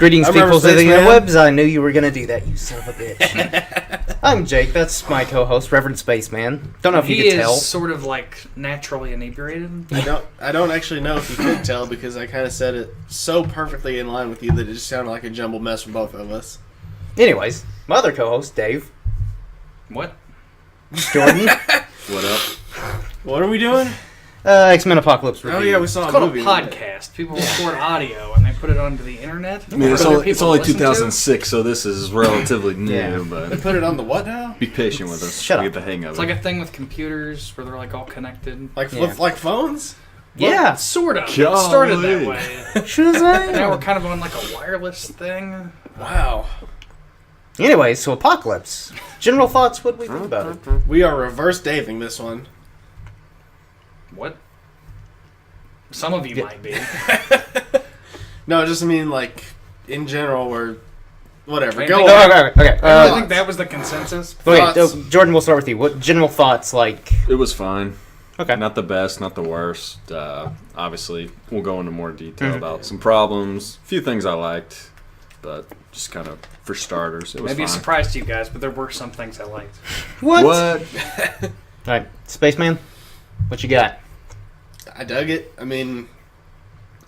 Greetings, people to the Spaceman. interwebs. I knew you were going to do that, you son of a bitch. I'm Jake. That's my co-host, Reverend Spaceman. Don't know if you He could tell. is sort of like naturally inebriated. I don't actually know if you could tell because I kind of said it so perfectly in line with you that it just sounded like a jumbled mess from both of us. Anyways, my other co-host, Dave. What? Jordan. What up? What are we doing? X-Men Apocalypse Review. Oh yeah, we saw It's a called movie. a podcast. People record audio and they put it onto the internet. I mean, it's for other only, people to only listen to. 2006, so this is relatively new, Yeah. They but put it on the what now? be patient with us. Shut we up. get the hang of It's it. like a thing with computers where they're like all connected. Like Yeah. like phones? Yeah. Sort of. It Golly. started that way. Should I Now we're say? kind of on like a wireless thing. Wow. Anyways, so Apocalypse. General thoughts, what do we think about it? We are reverse Daving this one. What? Some of you Yeah. might be. No, just I mean like in general we're whatever. Right, Go right. on. Okay. I think that was the consensus. Okay, Thoughts? Jordan, we'll start with you. What general thoughts, like... It was fine. Okay. Not the best, not the worst. Obviously, we'll go into more detail Mhm. about some problems, a few things I liked, but just kind of for starters, it was Maybe a fine. surprise to you guys, but there were some things I liked. What? What? Alright, Spaceman, what you got? I dug it. I mean,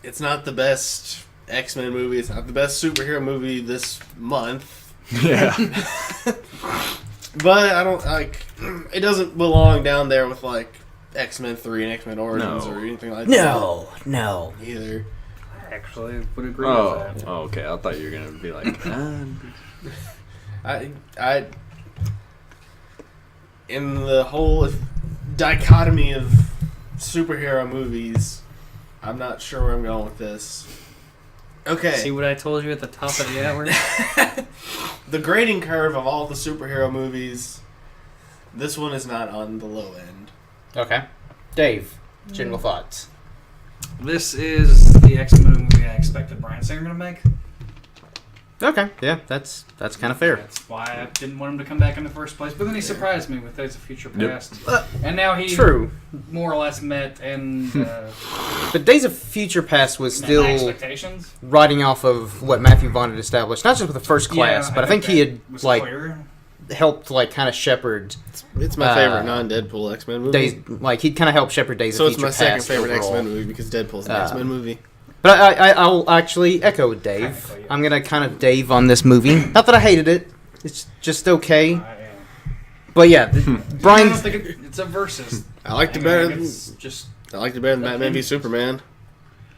it's not the best X-Men movie. It's not the best superhero movie this month. Yeah. But I don't like. It doesn't belong down there with like X-Men 3 and X-Men Origins No. or anything like No. that. Either. I actually would agree Oh, with that. oh, okay. I thought you were gonna be like, I in the whole dichotomy of superhero movies, I'm not sure where I'm going with this. Okay. See what I told you at the top of the hour? The grading curve of all the superhero movies, this one is not on the low end. Okay. Dave, general thoughts. This is the X-Men movie I expected Bryan Singer to make. Okay, yeah, that's kind of fair. That's why I didn't want him to come back in the first place. But then he surprised me with Days of Future Yep. Past. And now he True. more or less met and But Days of Future Past was met my still expectations. riding off of what Matthew Vaughn had established, not just with the first class, but I think he had was like clear. helped like kind of shepherd It's my favorite non-Deadpool X-Men movie. Days, like he'd kind of helped shepherd Days so of it's Future my second Past favorite overall. X-Men movie because Deadpool's an X-Men movie. But I'll actually echo Dave. Technically, yeah. I'm gonna kind of Dave on this movie. Not that I hated it; it's just okay. Yeah. But yeah, I don't Brian. think it's a versus. I liked it thing. better. I think Than, it's just. I liked it better than Batman v Superman.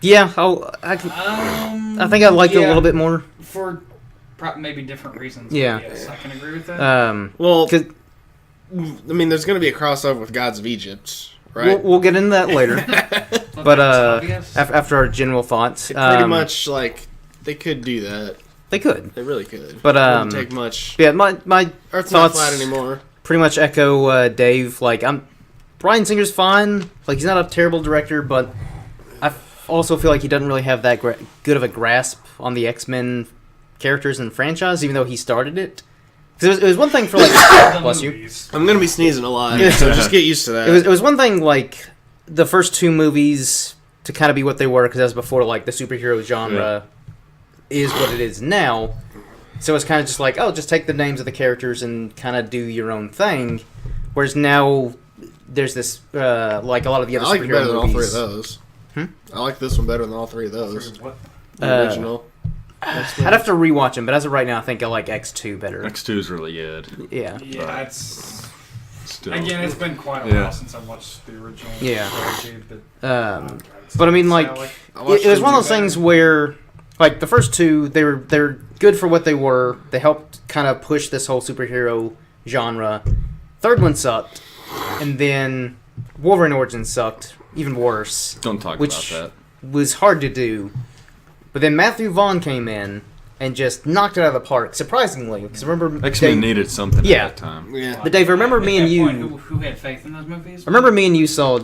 Yeah, I think I liked it a yeah, little bit more. for maybe different reasons. Yeah. But yes, I can agree with that. Well, 'Cause I mean, there's going to be a crossover with Gods of Egypt, right? we'll get into that later. But But that's obvious. after our general thoughts, Pretty much like they could do that. they could. They really could. But, it wouldn't take much. Yeah, my Earth's not thoughts flat anymore. pretty much echo Dave. Like Bryan Singer's fine. Like he's not a terrible director, but I also feel like he doesn't really have that good of a grasp on the X-Men characters and franchise, even though he started it. 'Cause it was one thing for like The bless you. movies. I'm going to be sneezing a lot, Yeah. so just get used to that. It was one thing like the first two movies to kind of be what they were because that was before like the superhero genre is what it is now. So it's kind of just like, oh, just take the names of the characters and kind of do your own thing. Whereas now there's this like a lot of the I other like it superhero better than all movies. three of those. Hmm? I like this one better than all three of those. What? The original. I'd have to rewatch them, but as of right now, I think I like X2 better. X2 is really good. Yeah. Yeah, it's Still. again. It's been quite a Yeah. while since I watched the original. Yeah. trilogy, but But I mean, like, I watched it was one of those them things where, like, the first two, they're good for what they were. They helped kind of push this whole superhero genre. Third one sucked, and then Wolverine Origins sucked, even worse. Don't talk Which- about Was hard to do, but then Matthew Vaughn came in and just knocked it out of the park, surprisingly. Because remember, that. X-Men Dave- needed something Yeah. at that time. Yeah. But Dave, I remember me At and that you. point, who had faith in those movies? I remember me and you saw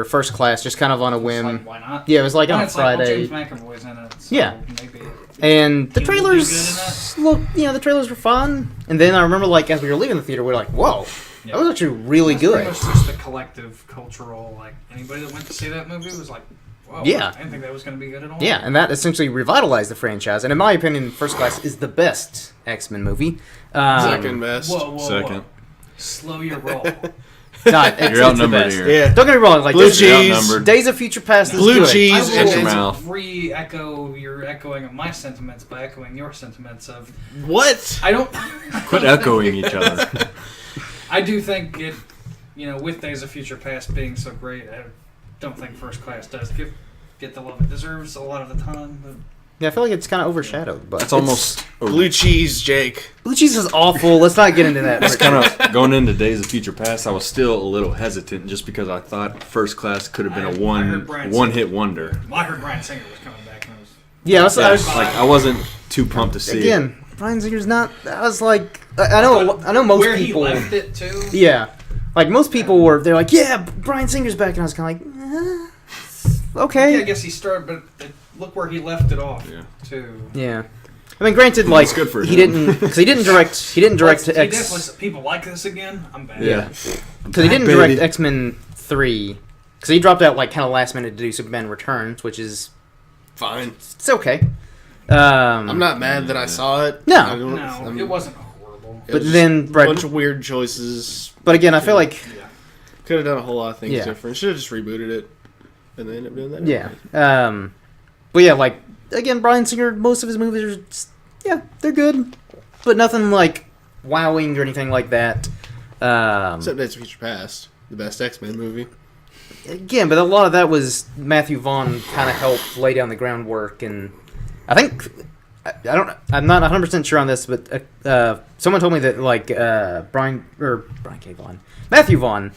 First Class just kind of on a It's whim. like, why not? Yeah, it was like And on a it's like, well, Friday. James McAvoy's in it. So Yeah. Maybe. And the He will do trailers look, the trailers were fun. And then I remember, like, as we were leaving the theater, we were like, whoa, Yeah. that was actually really That's pretty good. much just the collective cultural, like, anybody that went to see that movie was like, Whoa, Yeah. I didn't think that was going to be good at all. Yeah, and that essentially revitalized the franchise. And in my opinion, First Class is the best X-Men movie. Second best. Whoa, whoa, Second. whoa. Slow your roll. God, it's You're the outnumbered best. here. Yeah. Don't get me wrong, like Blue this- You're cheese. outnumbered. Days of Future Past is Blue good. cheese. I and Shut your will mouth. re-echo your echoing of my sentiments by echoing your sentiments of... What? I don't... Quit echoing each other. I do think it, with Days of Future Past being so great, I don't think First Class does get the love it deserves a lot of the time. But Yeah, I feel like it's kind of overshadowed, but It's almost. Blue cheese, Jake. Blue cheese is awful. Let's not get into that. It's kind of going into Days of Future Past. I was still a little hesitant just because I thought First Class could have been I a heard Brian one hit wonder. I heard Bryan Singer was coming back. And I was, Yeah, I was Like I wasn't too pumped to see it. again. Bryan Singer's not. I was like, I know most where people. he left it too. Yeah, like most people were. They're like, yeah, Bryan Singer's back, and I was kind of like, okay. Yeah, I guess he started, but look where he left it off Yeah. too. Yeah. I mean, granted, like It's good for he him. didn't because he didn't direct. He didn't direct He definitely X said, people like this again. I'm bad. Yeah. because he didn't Baby. direct X-Men 3 because he dropped out like kind of last minute to do Superman Returns, which is Fine. it's okay. I'm not mad that I saw it. No. I don't- No, it wasn't horrible. it But was then, a Brad- bunch of weird choices. But again, I feel like Yeah. Could have done a whole lot of things Yeah. different. Should have just rebooted it, and they ended up doing that. yeah. anyway. But yeah, like again, Bryan Singer. Most of his movies are just, yeah, they're good, but nothing like wowing or anything like that. Except Days of Future Past, the best X-Men movie. Again, but a lot of that was Matthew Vaughn kind of helped lay down the groundwork, and I think I'm not 100% sure on this, but someone told me that like Brian K. Vaughan, Matthew Vaughn.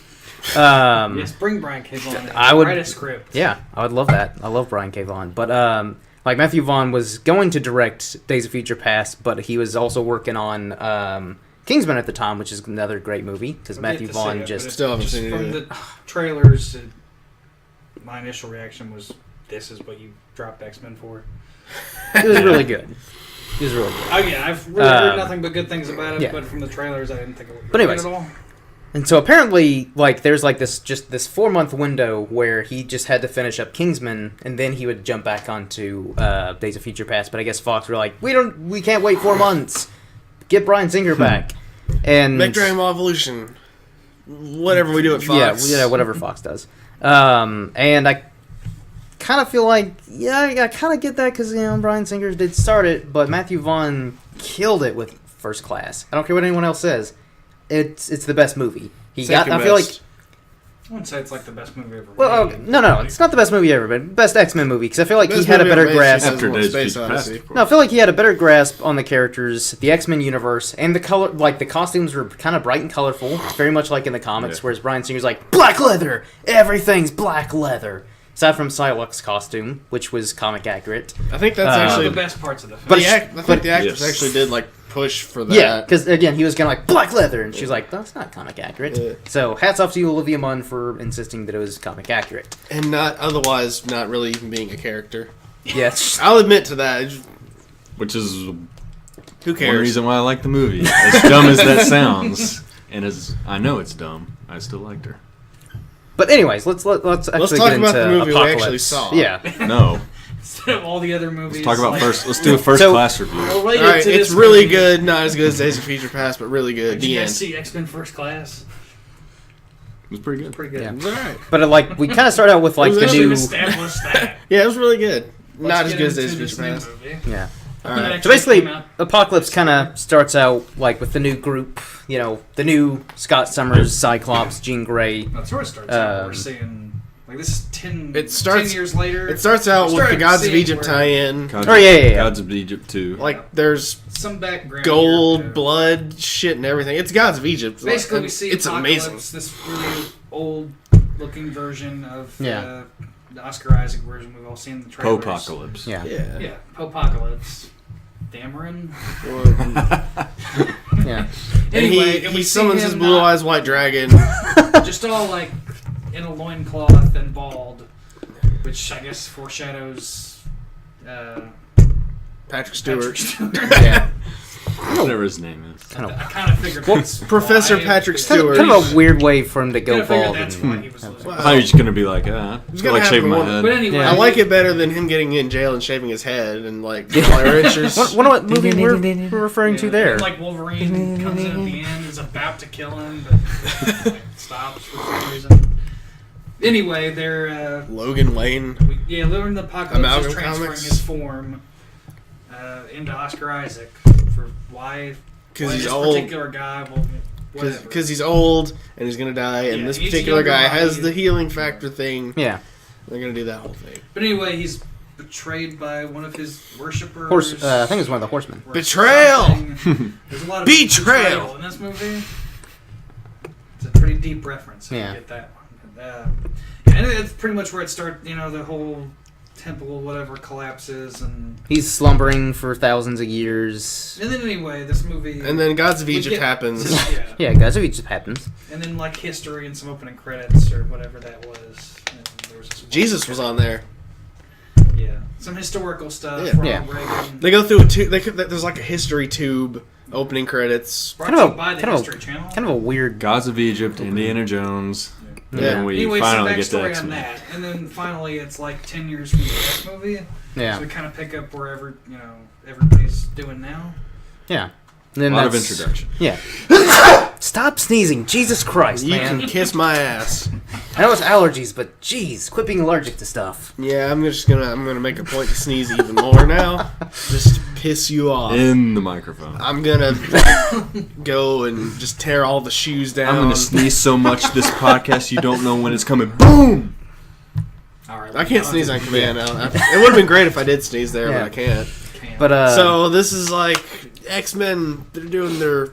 Yes, bring Brian K. Vaughan in. I would- write a script. Yeah, I would love that. I love Brian K. Vaughan, but like Matthew Vaughn was going to direct Days of Future Past, but he was also working on Kingsman at the time, which is another great movie because I've yet Matthew to Vaughn see it, just but Still haven't seen it from either. the trailers. My initial reaction was, "This is what you dropped X-Men for." it was really good. It was really good. Oh yeah, I've really heard Um, nothing but good things about it, yeah. but from the trailers, I didn't think it would be But good anyways. at all. And so apparently, like, there's like this 4-month window where he just had to finish up Kingsman, and then he would jump back onto Days of Future Past. But I guess Fox were like, we can't wait 4 months. Get Bryan Singer back, and Make Dragon Ball Evolution. Whatever we do at Fox. yeah, whatever Fox does. And I kind of feel like, yeah, I kind of get that because Bryan Singer did start it, but Matthew Vaughn killed it with First Class. I don't care what anyone else says. It's the best movie. Second I feel like. best. I wouldn't say it's like the best movie ever. Well, made. no, it's not the best movie ever, but best X-Men movie because I feel like he Best had a movie better ever made, grasp. she After Well, Days of Space Future Past, Odyssey. of course. No, I feel like he had a better grasp on the characters, the X-Men universe, and the color. Like the costumes were kind of bright and colorful, very much like in the comics. Yeah. Whereas Bryan Singer's like black leather, everything's black leather, aside from Psylocke's costume, which was comic accurate. I think that's One of actually. the best parts of the film. But I think the actress Yes. actually did like push for that. Yeah, because again, he was kind of like black leather, and she's like, "That's not comic accurate." Yeah. So hats off to you, Olivia Munn, for insisting that it was comic accurate. And not really even being a character. Yes. I'll admit to that. Which is Who one cares? reason why I like the movie. As dumb as that sounds, and as I know it's dumb, I still liked her. But anyways, let's actually talk get about into the movie we Apocalypse. actually saw. Yeah. No, Instead of all the other movies. let's talk about like, first. Let's do a first So- class review. related Alright, to it's this really movie. good. Not as good as Days of Future Past, but really good. Did you The guys end. see X-Men First Class? It was pretty good. Pretty good. Yeah. It was alright. But like we kind of start out with like It was the actually new. Should establish that. Yeah, it was really good. Not Let's as get good as into Days of this Future new Past. movie. Yeah. Alright. So basically, Apocalypse kind of starts out like with the new group. The new Scott Summers, Cyclops, Jean Grey. That's where it starts out. We're Um, seeing like this is 10 starts- years later. It starts out with the Started Gods of seeing Egypt where- tie-in. Gods, Oh, yeah. Gods of Egypt 2. Like, there's some background. gold, here, too. blood, shit, and everything. It's Gods of Egypt. Basically, Like, we see it's Apocalypse, amazing. this really old-looking version of Yeah. the Oscar Isaac version we've all seen in the trailers. Popocalypse. Yeah. Yeah. Yeah, Popocalypse. Dameron. Yeah. And Anyway, he, and we he see summons him his blue not- eyes white dragon. just all like in a loincloth and bald, which I guess foreshadows Patrick Stewart. Patrick Stewart. Yeah. Whatever his name is. Kind I of, kind of figured that's Professor why- Patrick Kind Stewart. kind of a weird way for him to go of figured bald. that's and- why he was losing. Well, How are you just gonna be like, He's like gonna shaving my have head? But anyway, Yeah. I like it better than him getting in jail and shaving his head and like Tyler Richards. Wonder what movie we're referring to there. And, like Wolverine comes in at the end, is about to kill him, but like, stops for some reason. Anyway, they're Logan Lane. Learn the Apocalypse Amalgam is transferring Comics. his form into Oscar Isaac for why? Because why he's this old. particular guy will whatever. Because he's old and he's gonna die, and Yeah, this he's particular younger guy body. has the healing factor thing. Yeah, They're gonna do that whole thing. But anyway, he's betrayed by one of his worshippers. I think it was one of the horsemen. or Betrayal! something. There's a lot of Betrayal! in this movie. It's a pretty deep reference. If Yeah. you get that one. And it's pretty much where it starts. You know, the whole temple, whatever, collapses, and He's slumbering for thousands of years. then anyway, this movie. And then Gods of we Egypt get- happens. Yeah. Yeah, guys, it just happens. And then like history and some opening credits or whatever that was. And there was this one Jesus was on there. Yeah, some historical stuff. Yeah. Ronald Yeah. Reagan. They go through a tube. There's like a history tube opening credits. Brought Kind to of you a- by the kind of a- History Channel. Kind of a weird. Gods of Egypt, Indiana Jones, and Yeah. then we Anyway, finally some get to backstory on X-Men. that, and then finally it's like 10 years from the last movie. Yeah, So we kind of pick up wherever everybody's doing now. yeah. And A then lot of that's- introduction. Yeah. Stop sneezing, Jesus Christ, You man! can kiss my ass. I know it's allergies, but jeez, quit being allergic to stuff. Yeah, I'm gonna make a point to sneeze even more now, just to piss you off. In the microphone. I'm gonna go and just tear all the shoes down. I'm gonna sneeze so much this podcast you don't know when it's coming. Boom! All right, I can't sneeze on command. It would have been great if I did sneeze there, Yeah. but I can't. But So this is like X-Men. They're doing their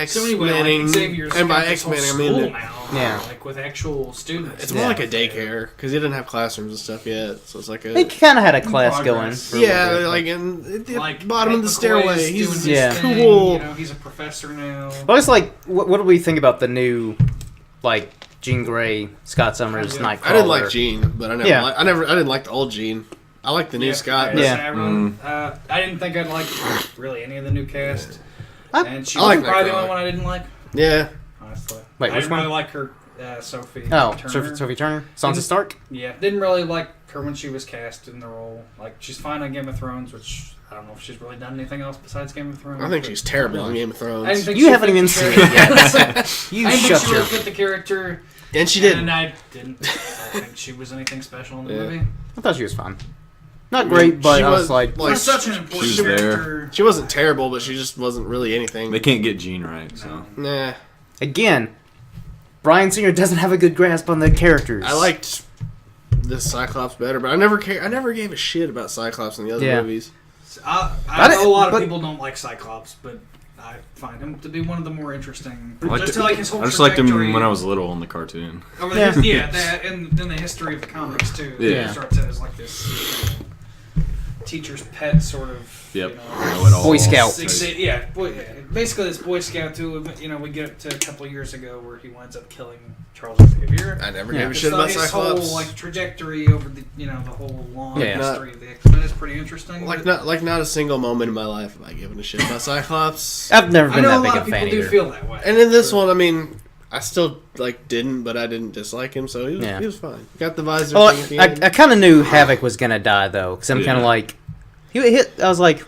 So anyway, X-Mening, like Xavier's and by got this whole X-Men I school mean now, Yeah. like with actual students. it's more Yeah. like a daycare because he didn't have classrooms and stuff yet. So it's like they a kind of had a class Progress. going. For a yeah, little bit. like in at the Like bottom of the McCoy's stairway. doing He's his Yeah. thing, cool. You know, he's a professor now. Well, it's like, what do we think about the new, like Jean Grey, Scott Summers, Yeah. Nightcrawler? I didn't like Gene, but I never. Yeah. I didn't like the old Gene. I like the new Scott. Yeah. I didn't think I'd like really any of the new cast. I- And she I was like probably the Nightcrawler. only one I didn't like, Yeah. honestly. Wait, I which didn't one? really like her, Sophie. Oh, Turner. Sophie Turner, Sansa Stark. Yeah, didn't really like her when she was cast in the role. Like, she's fine on Game of Thrones, which I don't know if she's really done anything else besides Game of Thrones. I think but- she's terrible on Game of I Thrones. didn't think You she haven't fit even the seen it character. yet. You I didn't think shut she your. really fit the character, And she did. and I didn't. I don't think she was anything special in the Yeah. movie. I thought she was fun. Not great, but She I was was, like, like, She's such an important she was there. character. She wasn't terrible, but she just wasn't really anything. They can't get Gene right, so. No. Nah. again, Bryan Singer doesn't have a good grasp on the characters. I liked this Cyclops better, but I never gave a shit about Cyclops in the other Yeah. movies. I But know a lot of but- people don't like Cyclops, but I find him to be one of the more interesting. I liked Just it- like his whole I just liked him trajectory when I was little in the cartoon. over Yeah. that, and then the history of the comics too. Yeah. It starts as like this teacher's pet sort of. Yep. You Know it all. Boy Scout. Basically this Boy Scout too. You know, we get to a couple years ago where he winds up killing Charles Xavier. I never Yeah. gave a Just shit about his Cyclops. whole like trajectory over the the whole long Yeah. history of the X-Men is pretty interesting. like but not a single moment in my life have I given a shit about Cyclops. I've never I been know that a big lot a of people fan do either. feel that way. And in this one, I mean, I still didn't, but I didn't dislike him, so he was, Yeah. he was fine. Got the visor Well, thing at the end. I kind of knew Havoc was gonna die though, because I'm kind of Yeah. like, he hit. I was like,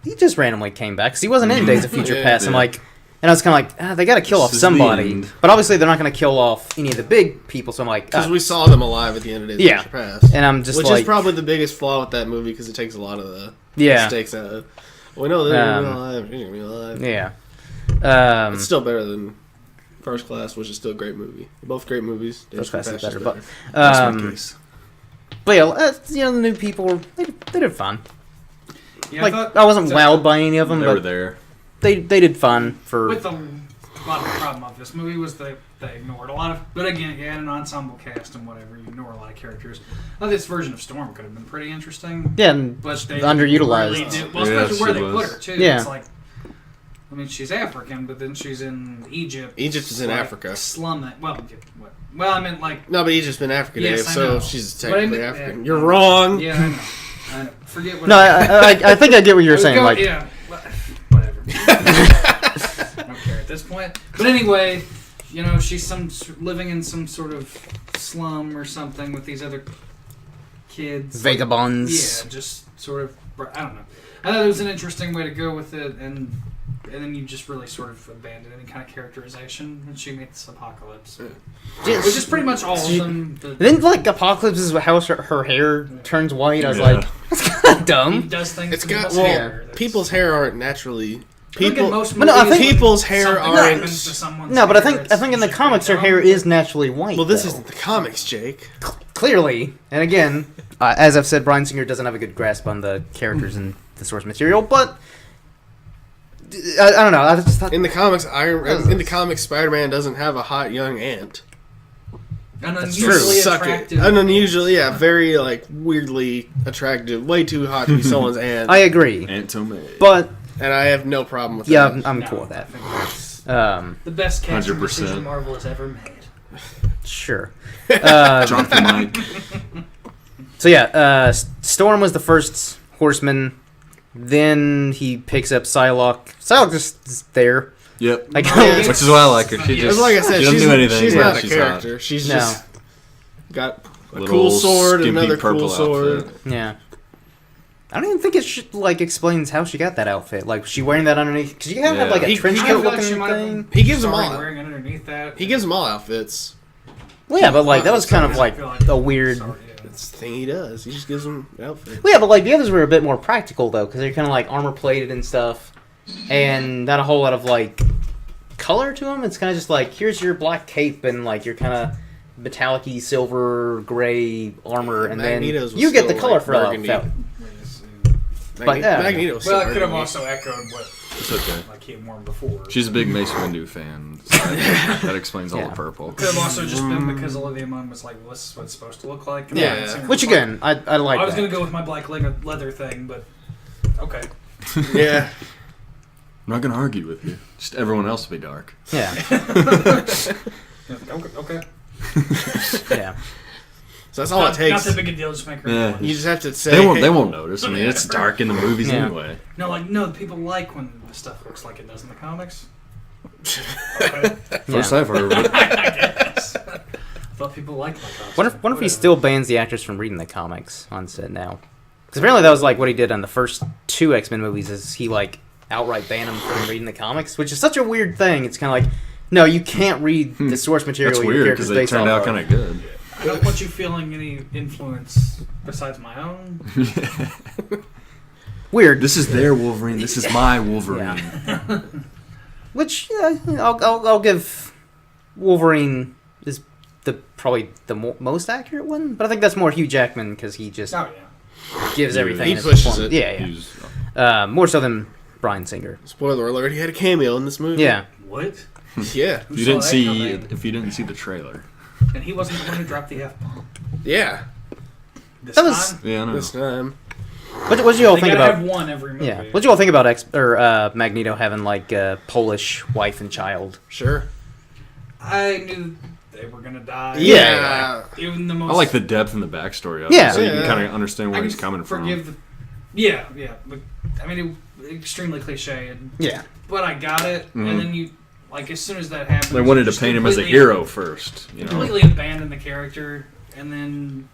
he just randomly came back because he wasn't in Days of Future Yeah, Past. I'm yeah. like, and I was kind of like, they got to kill This off is the somebody, end. but obviously they're not going to kill off any of the big people. So I'm like, Because we saw them alive at the end of Days Yeah. of Future Past. and I'm just Which like, is probably the biggest flaw with that movie because it takes a lot of the yeah, mistakes out of it. We know they're going to be Um, alive. She's going to be alive. yeah. It's still better than First Class, which is still a great movie. Both great movies. Days First of Class is Future better, Past That's my Um, case. but yeah, the new people, they did fun. Yeah, Like thought- I wasn't so- wowed by any of them, They were but there. they did fun for. With a lot of the problem of this movie was they ignored a lot of. But again, you had an ensemble cast and whatever. You ignore a lot of characters. Now, this version of Storm could have been pretty interesting. Yeah, and But they underutilized. Really well, Yeah, especially where she they was. put her too. Yeah. It's like, I mean, she's African, but then she's in Egypt. Egypt is in like, Africa. Slum. Well, I mean, like. No, but Egypt's been Africa, Yes, Dave, I so know. she's But I technically mean- African. yeah. You're wrong. Yeah, I know. Forget what. no, I think I get what you're saying. Go- Like, yeah, whatever. point. But anyway, you know, she's living in some sort of slum or something with these other kids. Vagabonds. Yeah, just sort of. I don't know. I thought it was an interesting way to go with it, and then you just really sort of abandon any kind of characterization when she meets Apocalypse, Yeah, which is pretty much all of them. Then, like, Apocalypse is how her hair turns white. I was Yeah. like, that's kind of He dumb. does things. It's to got people's well, hair. That's- people's hair aren't naturally. I think in People, most But no, I movies, think- when people's hair something aren't- happens to someone's No, but I hair, think it's in the usually comics her pretty hair dumb. is naturally white. well, this though. isn't the comics, Jake. Clearly, and again, as I've said, Bryan Singer doesn't have a good grasp on the characters and the source material. But I don't know. I just thought In the comics, Spider-Man doesn't have a hot young aunt. An That's unusually true. attractive. An unusually, very like weirdly attractive, way too hot to be someone's aunt. I agree, Aunt Tomei. but And I have no problem with yeah, that. I'm No, cool with I that. think that's The best casting 100%. decision Marvel has ever made. Sure. Jonathan Mike. So yeah, Storm was the first Horseman. Then he picks up Psylocke. Psylocke just is there. Yep. Like, Yeah. Which is why I like her. She Yeah. just Like I said, she doesn't she's, do anything. she's but not a she's character. She's No. just got a Little cool sword, skimpy another cool purple sword. outfit. yeah. I don't even think it should, like, explains how she got that outfit. Like, she wearing that underneath? Because you kind of have, like, a He- trench he- I coat feel like she looking might have thing. been He gives them sorry all. wearing underneath that. He gives them all outfits. Well, yeah, but, like, that was kind of, I like, feel like- a weird... Sorry, yeah. That's the thing he does. He just gives them outfits. Well, yeah, but, like, the others were a bit more practical, though, because they're kind of, like, armor-plated and stuff. And not a whole lot of, like, color to them. It's kind of just, like, here's your black cape and, like, your kind of metallic-y silver, gray armor, and Magneto's then was you get the still, color like, for burgundy. outfit. But, Magneto's Well, I still could have burgundy. also echoed what It's okay. like he had worn before. She's a big Mace Windu fan. So that explains all Yeah. the purple. Could have also just been because Olivia Munn was like, well, "This is what it's supposed to look like." And Yeah. I hadn't seen her Which, before. again, I like I was that. gonna go with my black leather thing, but okay. Yeah. I'm not gonna argue with you. Just everyone else will be dark. Yeah, Okay. yeah. So that's all Not it takes. that big a deal. Just make her. Yeah. You just have to say. They won't. hey, They won't notice. I mean, it's dark in the movies Yeah. anyway. No, people like when the stuff looks like it does in the comics. Okay. First Yeah. I've heard of it. I guess. I thought people liked my comics. Wonder if he Whatever. still bans the actors from reading the comics on set now. Because apparently that was like what he did on the first two X-Men movies. Is he like outright banned them from reading the comics, which is such a weird thing. It's kind of like, no, you can't read the source material. That's your weird character's because they based turned off out of. kind of good. I don't want you feeling any influence besides my own. Weird. This is their Wolverine. This is my Wolverine. Which I'll give Wolverine is probably the most accurate one, but I think that's more Hugh Jackman because he just Oh yeah. gives He- everything. he in his pushes performance. it. Yeah, He's- yeah. More so than Bryan Singer. Spoiler alert: he had a cameo in this movie. Yeah. What? Yeah. Who If you saw didn't that see coming? if you didn't see the trailer. And he wasn't the one who dropped the F bomb. Yeah. This That was- time. Yeah, I know. This time. What did you all They think gotta about? have one every movie. Yeah. What do you all think about Magneto having like a Polish wife and child? Sure. I knew they were gonna die. Yeah. Even the most. I like the depth and the backstory of Yeah. it, so you Yeah. can kind of understand where I he's can coming forgive from. Yeah, but I mean, it, extremely cliche, Yeah. but I got it. Mhm. And then you, like, as soon as that happened, They wanted you to just paint him as a completely- hero first, you know. Completely abandoned the character, and then,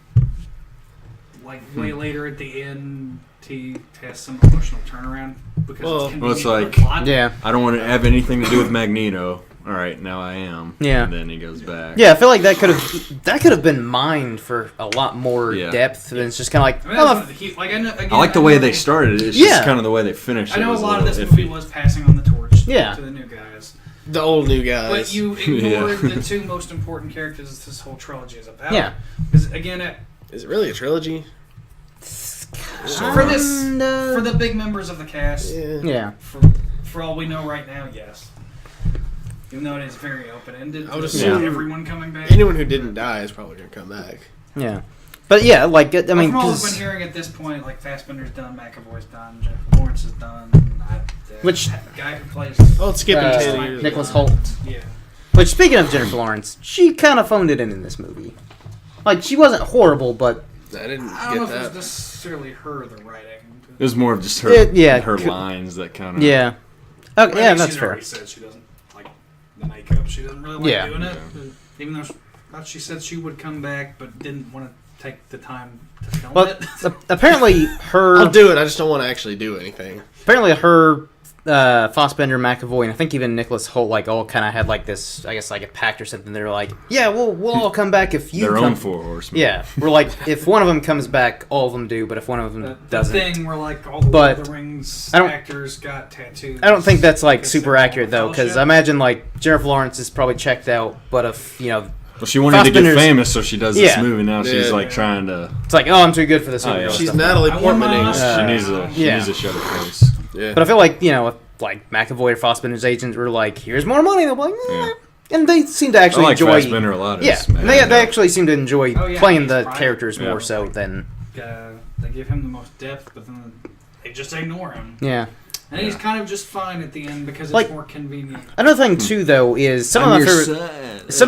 like, way later at the end, he has some emotional turnaround because Well, it's convenient it's for the like- plot. Yeah. I don't want to have anything to do with Magneto. All right, now I am. Yeah. And then he goes back. Yeah, I feel like that could have been mined for a lot more Yeah. depth. And it's just kind of like, I mean, that's oh, one of the key, like, I, know, again, I like the way know- they started. It's Yeah. just kind of the way they finished. I know it a was lot of this little movie iffy. was passing on the torch Yeah. to the new guys. The old new guys. But you ignored the two most important characters this whole trilogy is about. Yeah. Because, again, Is it really a trilogy? for the big members of the cast, Yeah. yeah. for all we know right now, yes. Even though it is very open-ended, I would with assume everyone coming back. Anyone who didn't die is probably gonna come back. Yeah. But yeah, like, I mean, from all I've 'cause- been hearing at this point, like, Fassbender's done, McAvoy's done, Jeff Lawrence is done. Which- guy who plays Oh, it's skipping 10 Uh, years. Nicholas ago. Holt. yeah. Which, speaking of Jennifer Lawrence, she kind of phoned it in this movie. Like, she wasn't horrible, but I didn't I don't know get if that. it's necessarily her the writing. It was more of just her, Yeah, her could- lines that kind of. yeah. Okay, I yeah, think that's she's fair. already said she doesn't like the makeup. She doesn't really like Yeah. doing it. Even though she said she would come back, but didn't want to take the time to film Well, it. apparently her I'll do it. I just don't want to actually do anything. Fassbender, McAvoy, and I think even Nicholas Hoult, like, all kind of had like this, I guess, like a pact or something. They're like, yeah, we'll all come back if you Their come. own Four Horsemen. Yeah, we're like, if one of them comes back, all of them do, but if one of them The doesn't, thing where like all the But Lord of the Rings I don't- actors got tattoos. I don't think that's like because super they're accurate though, because I fellowship. imagine like Jennifer Lawrence is probably checked out, but if Well, she wanted to get Fassbender's- famous, so she does this Yeah. movie. Now she's Yeah. like trying to. it's like, oh, I'm too good for this. Oh, yeah. She's stuff. Natalie I won my Portman. Oscar. She needs a. She yeah. needs to show her face. Yeah. But I feel like if like McAvoy or Fassbender's agents were like, here's more money, they're like, Yeah. and they seem to I actually like enjoy. Fassbender a lot. Yeah, as they Magneto. actually seem to enjoy Oh, yeah, playing he's the fine. characters Yeah. more so than They give him the most depth, but then they just ignore him. yeah. And he's kind of just fine at the end because it's Like- more convenient. Another thing too, though, is some of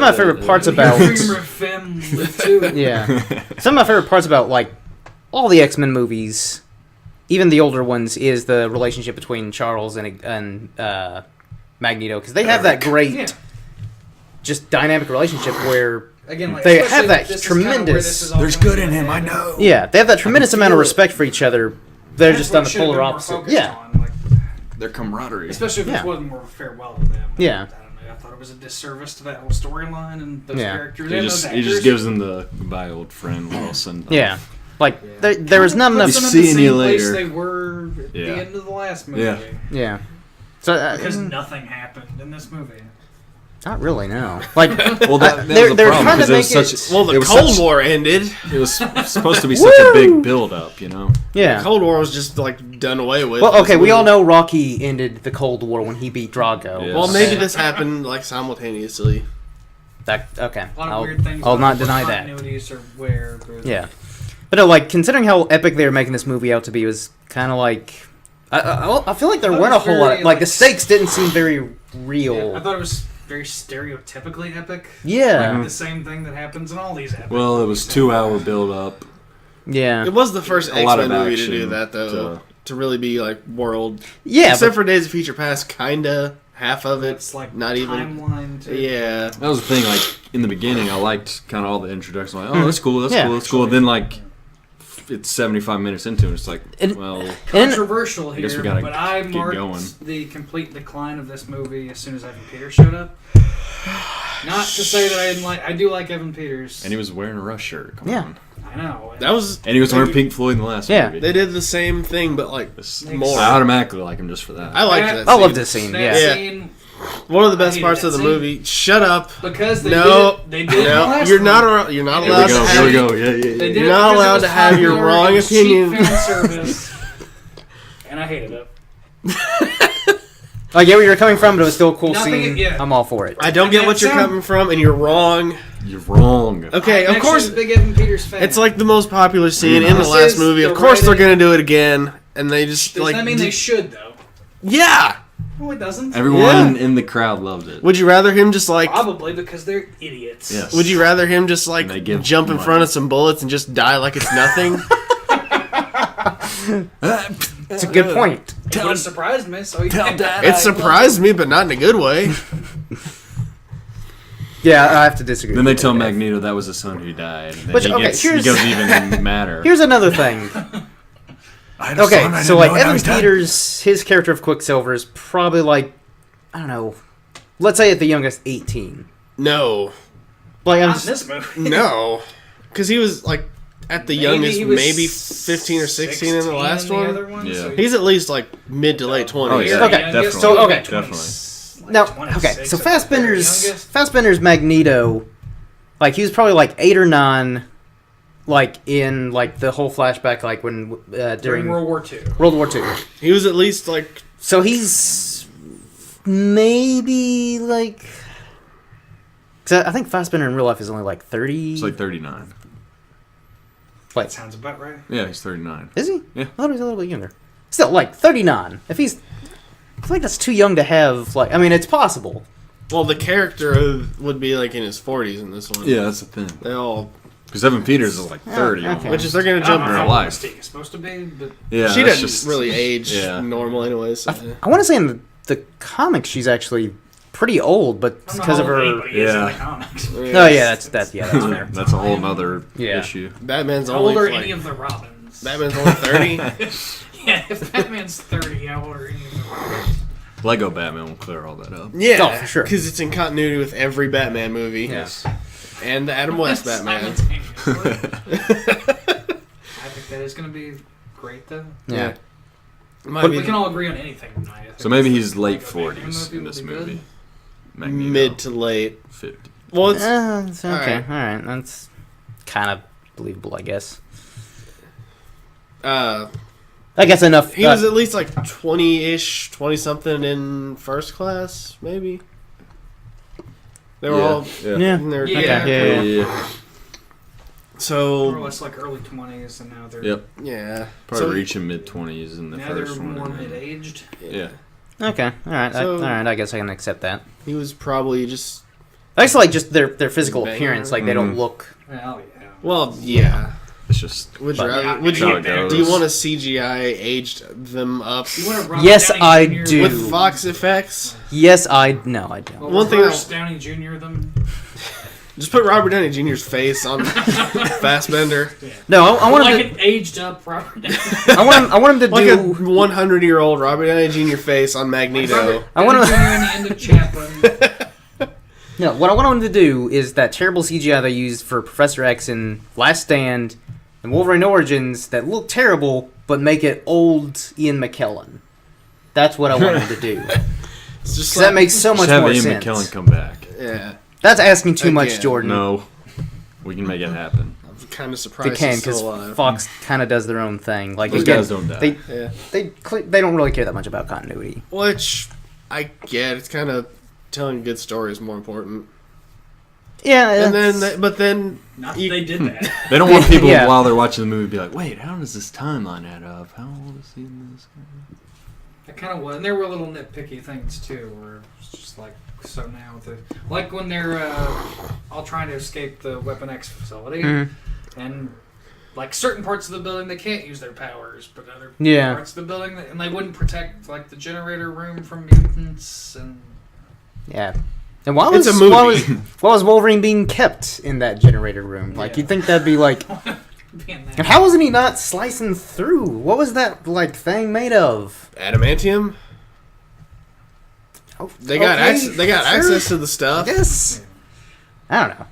my favorite parts about Dreamer Femme too. yeah, some of my favorite parts about like all the X-Men movies, even the older ones, is the relationship between Charles and Magneto, because they have that great, Yeah. just dynamic relationship where Again, like, They especially have that this is kinda where tremendous- this is all There's going good in him, I ahead. know. yeah, they have that tremendous amount of feel it. respect for each other. They're That's just what on the it should've polar been more opposite. focused Yeah, on, like, Their camaraderie. especially if Yeah. it wasn't more of a farewell to them. Yeah. I don't know. I thought it was a disservice to that whole storyline and those Yeah. characters He and just those he actors. just gives them the goodbye old friend Wilson. yeah. Like Yeah. there was not enough. Puts them in Seeing the same you place later. they were at Yeah. the end of the last movie. Yeah. Yeah, so Because nothing happened in this movie. not really no. Like Well, that they're- was the they're problem trying to because it was make it- such. Well, the it was Cold such- War ended. It was supposed to be such a big build up, you know. yeah. The Cold War was just like done away with. Well, This okay, we movie. all know Rocky ended the Cold War when he beat Drago. Yeah. Well, maybe And this happened like simultaneously. that okay. A lot of I'll, weird things. I'll about not what deny that. continuities are where. But Yeah, but no, like considering how epic they were making this movie out to be, it was kind of like I feel like there I weren't a was whole lot. very, Like the like, stakes didn't seem very Yeah, real. I thought it was very stereotypically epic. Yeah, Like the same thing that happens in all these epic Well, it was movies. 2 hour build up. yeah, It was the first A lot of X-Men movie to action do that, though. To really be like world. yeah. Except for Days of Future Past, kinda half of it. It's like not even. timeline to Yeah. That was the thing. Like in the beginning, I liked kind of all the introduction. Like, oh, that's cool. That's Yeah. cool. That's cool. Then like, it's 75 minutes into it. It's like, And- well, And- controversial I guess here, we gotta but I get marked going. the complete decline of this movie as soon as Evan Peters showed up. Not to say that I didn't like. I do like Evan Peters. and he was wearing a Rush shirt. Come Yeah. on. I know. That was. And he was wearing Pink Floyd in the last Yeah. movie. They did the same thing, but like This- more. I automatically like him just for that. I liked I that. I scene. love this scene. That Yeah, Yeah. scene, One of the best hated parts that of the scene. movie. Shut up. because they No. did it. They did it No, last you're one. not. You're not Here we allowed go, to here have. we go. Yeah, They did You're it not because it allowed was to have your popular, wrong it was cheap opinion. fan service, and I hated it. I get where you're coming from, but it was still a cool Nothing- scene. yeah. I'm all for it. I don't get And what you're that sound- coming from, and you're wrong. You're wrong. Okay, I'm of course. actually a big Evan Peters fan. It's like the most popular scene in the This last is movie. the Of course, they're writing- gonna do it again, and they just Does like. that mean they should though? Yeah. No, it doesn't. Everyone in the crowd loved it. Would you rather him just like? Probably because they're idiots. Yes. Would you rather him just like They give jump in money. front of some bullets and just die like it's nothing? It's a good point. It would have surprised me. So It surprised me, but not in a good way. Yeah, I have to disagree. Then they with tell you. Magneto that was his son who died. And then Which, he, okay, gets, he here's- doesn't even matter. Here's another thing. Okay, so like Evan Peters, his character of Quicksilver is probably like, I don't know, let's say at the youngest 18. No, Like I'm Not just, in this movie. no, because he was like at the youngest, he was maybe 15 or 16 in the last in the one. other one. Yeah. So He's at least like mid to late 20s. Oh, yeah. Okay, definitely. so, okay. Definitely. now okay. So Fassbender's Magneto, like he was probably like 8 or 9, like in like the whole flashback, like when during World War II. World War II. He was at least like So he's maybe like. 'Cause I think Fassbender in real life is only like 30. It's like 39. That sounds about right. Yeah, he's 39. Is he? Yeah. I thought he was a little bit younger. Still, like 39. If he's, I feel like that's too young to have. Like, I mean, it's possible. well, the character would be like in his 40s in this one. Yeah, that's the thing. They all, Because Evan Peters is like 30. okay. almost. which is they're gonna I don't jump. know real how life. Mystique is supposed to be, but Yeah, She that's doesn't just really age yeah. normal, anyways. So. I want to say in the comics she's actually pretty old, but I don't know because of how old her. anybody is in Yeah. the comics. Oh yeah, that's fair. That's a whole nother Yeah. issue. Batman's How old only are like, any of the Robins? Batman's only 30. Yeah, if Batman's 30, how old are any of the Robins? Lego Batman will clear all that up. Yeah, Oh, for sure. because it's in continuity with every Batman movie. Yes. And the Adam West Batman. Simultaneously. I think that is going to be great, though. Yeah. Might We be can all agree on anything tonight. I think So maybe the he's late Lego Batman 40s in will this be movie. good. Magneto, mid to late. 50. Well, it's It's okay. Alright. All right. That's kind of believable, I guess. I guess enough. he was at least like 20-ish, 20-something in First Class, maybe. They were all yeah. in their Yeah. Okay, yeah. Yeah. More or So less like early 20s, and now they're Yep. yeah, Probably so, reaching mid 20s in the now first they're one. more and then- mid-aged. Yeah. Okay. All right. So- all right. I guess I can accept that. He was probably just I just like just their physical Banger. appearance. Like they don't Mhm. look. Well, yeah. well, yeah. It's just. Would you? But- rather- Yeah, would how you? it goes. Do you want to CGI aged them up You want to Robert Yes, Downey I Jr. do. with Fox effects? Yes, I no, I don't. Well, One thing reverse Downey Jr. them. Just put Robert Downey Jr.'s face on Fassbender, No, I want like him an aged up Robert Downey. to. I want him to like a do. 100-year-old Robert Downey Jr. face on Magneto. Robert I wanna- Downey Jr. in the end of Chaplin. No, what I want him to do is that terrible CGI they used for Professor X in Last Stand and Wolverine Origins that look terrible, but make it old Ian McKellen. That's what I want him to do. It's just 'Cause that makes so much Just have more Ian sense. McKellen come back. yeah. That's asking too much, Again. Jordan. No. We can make it happen. I'm kind of They surprised can he's because still alive. Fox kind of does their own thing. Like Those again, guys don't die. They Yeah. they don't really care that much about continuity. Which I get. It's kind of telling a good story is more important. Yeah, And it's- then, but then Not You- that they did that. They don't want people Yeah. while they're watching the movie to be like, wait, how does this timeline add up? How old is he in this? I kind of was, and there were little nitpicky things too, where it's just like so now like when they're all trying to escape the Weapon X facility, Mhm. and like certain parts of the building they can't use their powers, but other Yeah. parts of the building and they wouldn't protect like the generator room from mutants and yeah. And why It's was a movie. why was Wolverine being kept in that generator room? Like Yeah. you'd think that'd be like. being that. And how wasn't he not slicing through? What was that like thing made of? adamantium. Oh, They got okay, access. They got sure. access to the I stuff. guess. I don't know.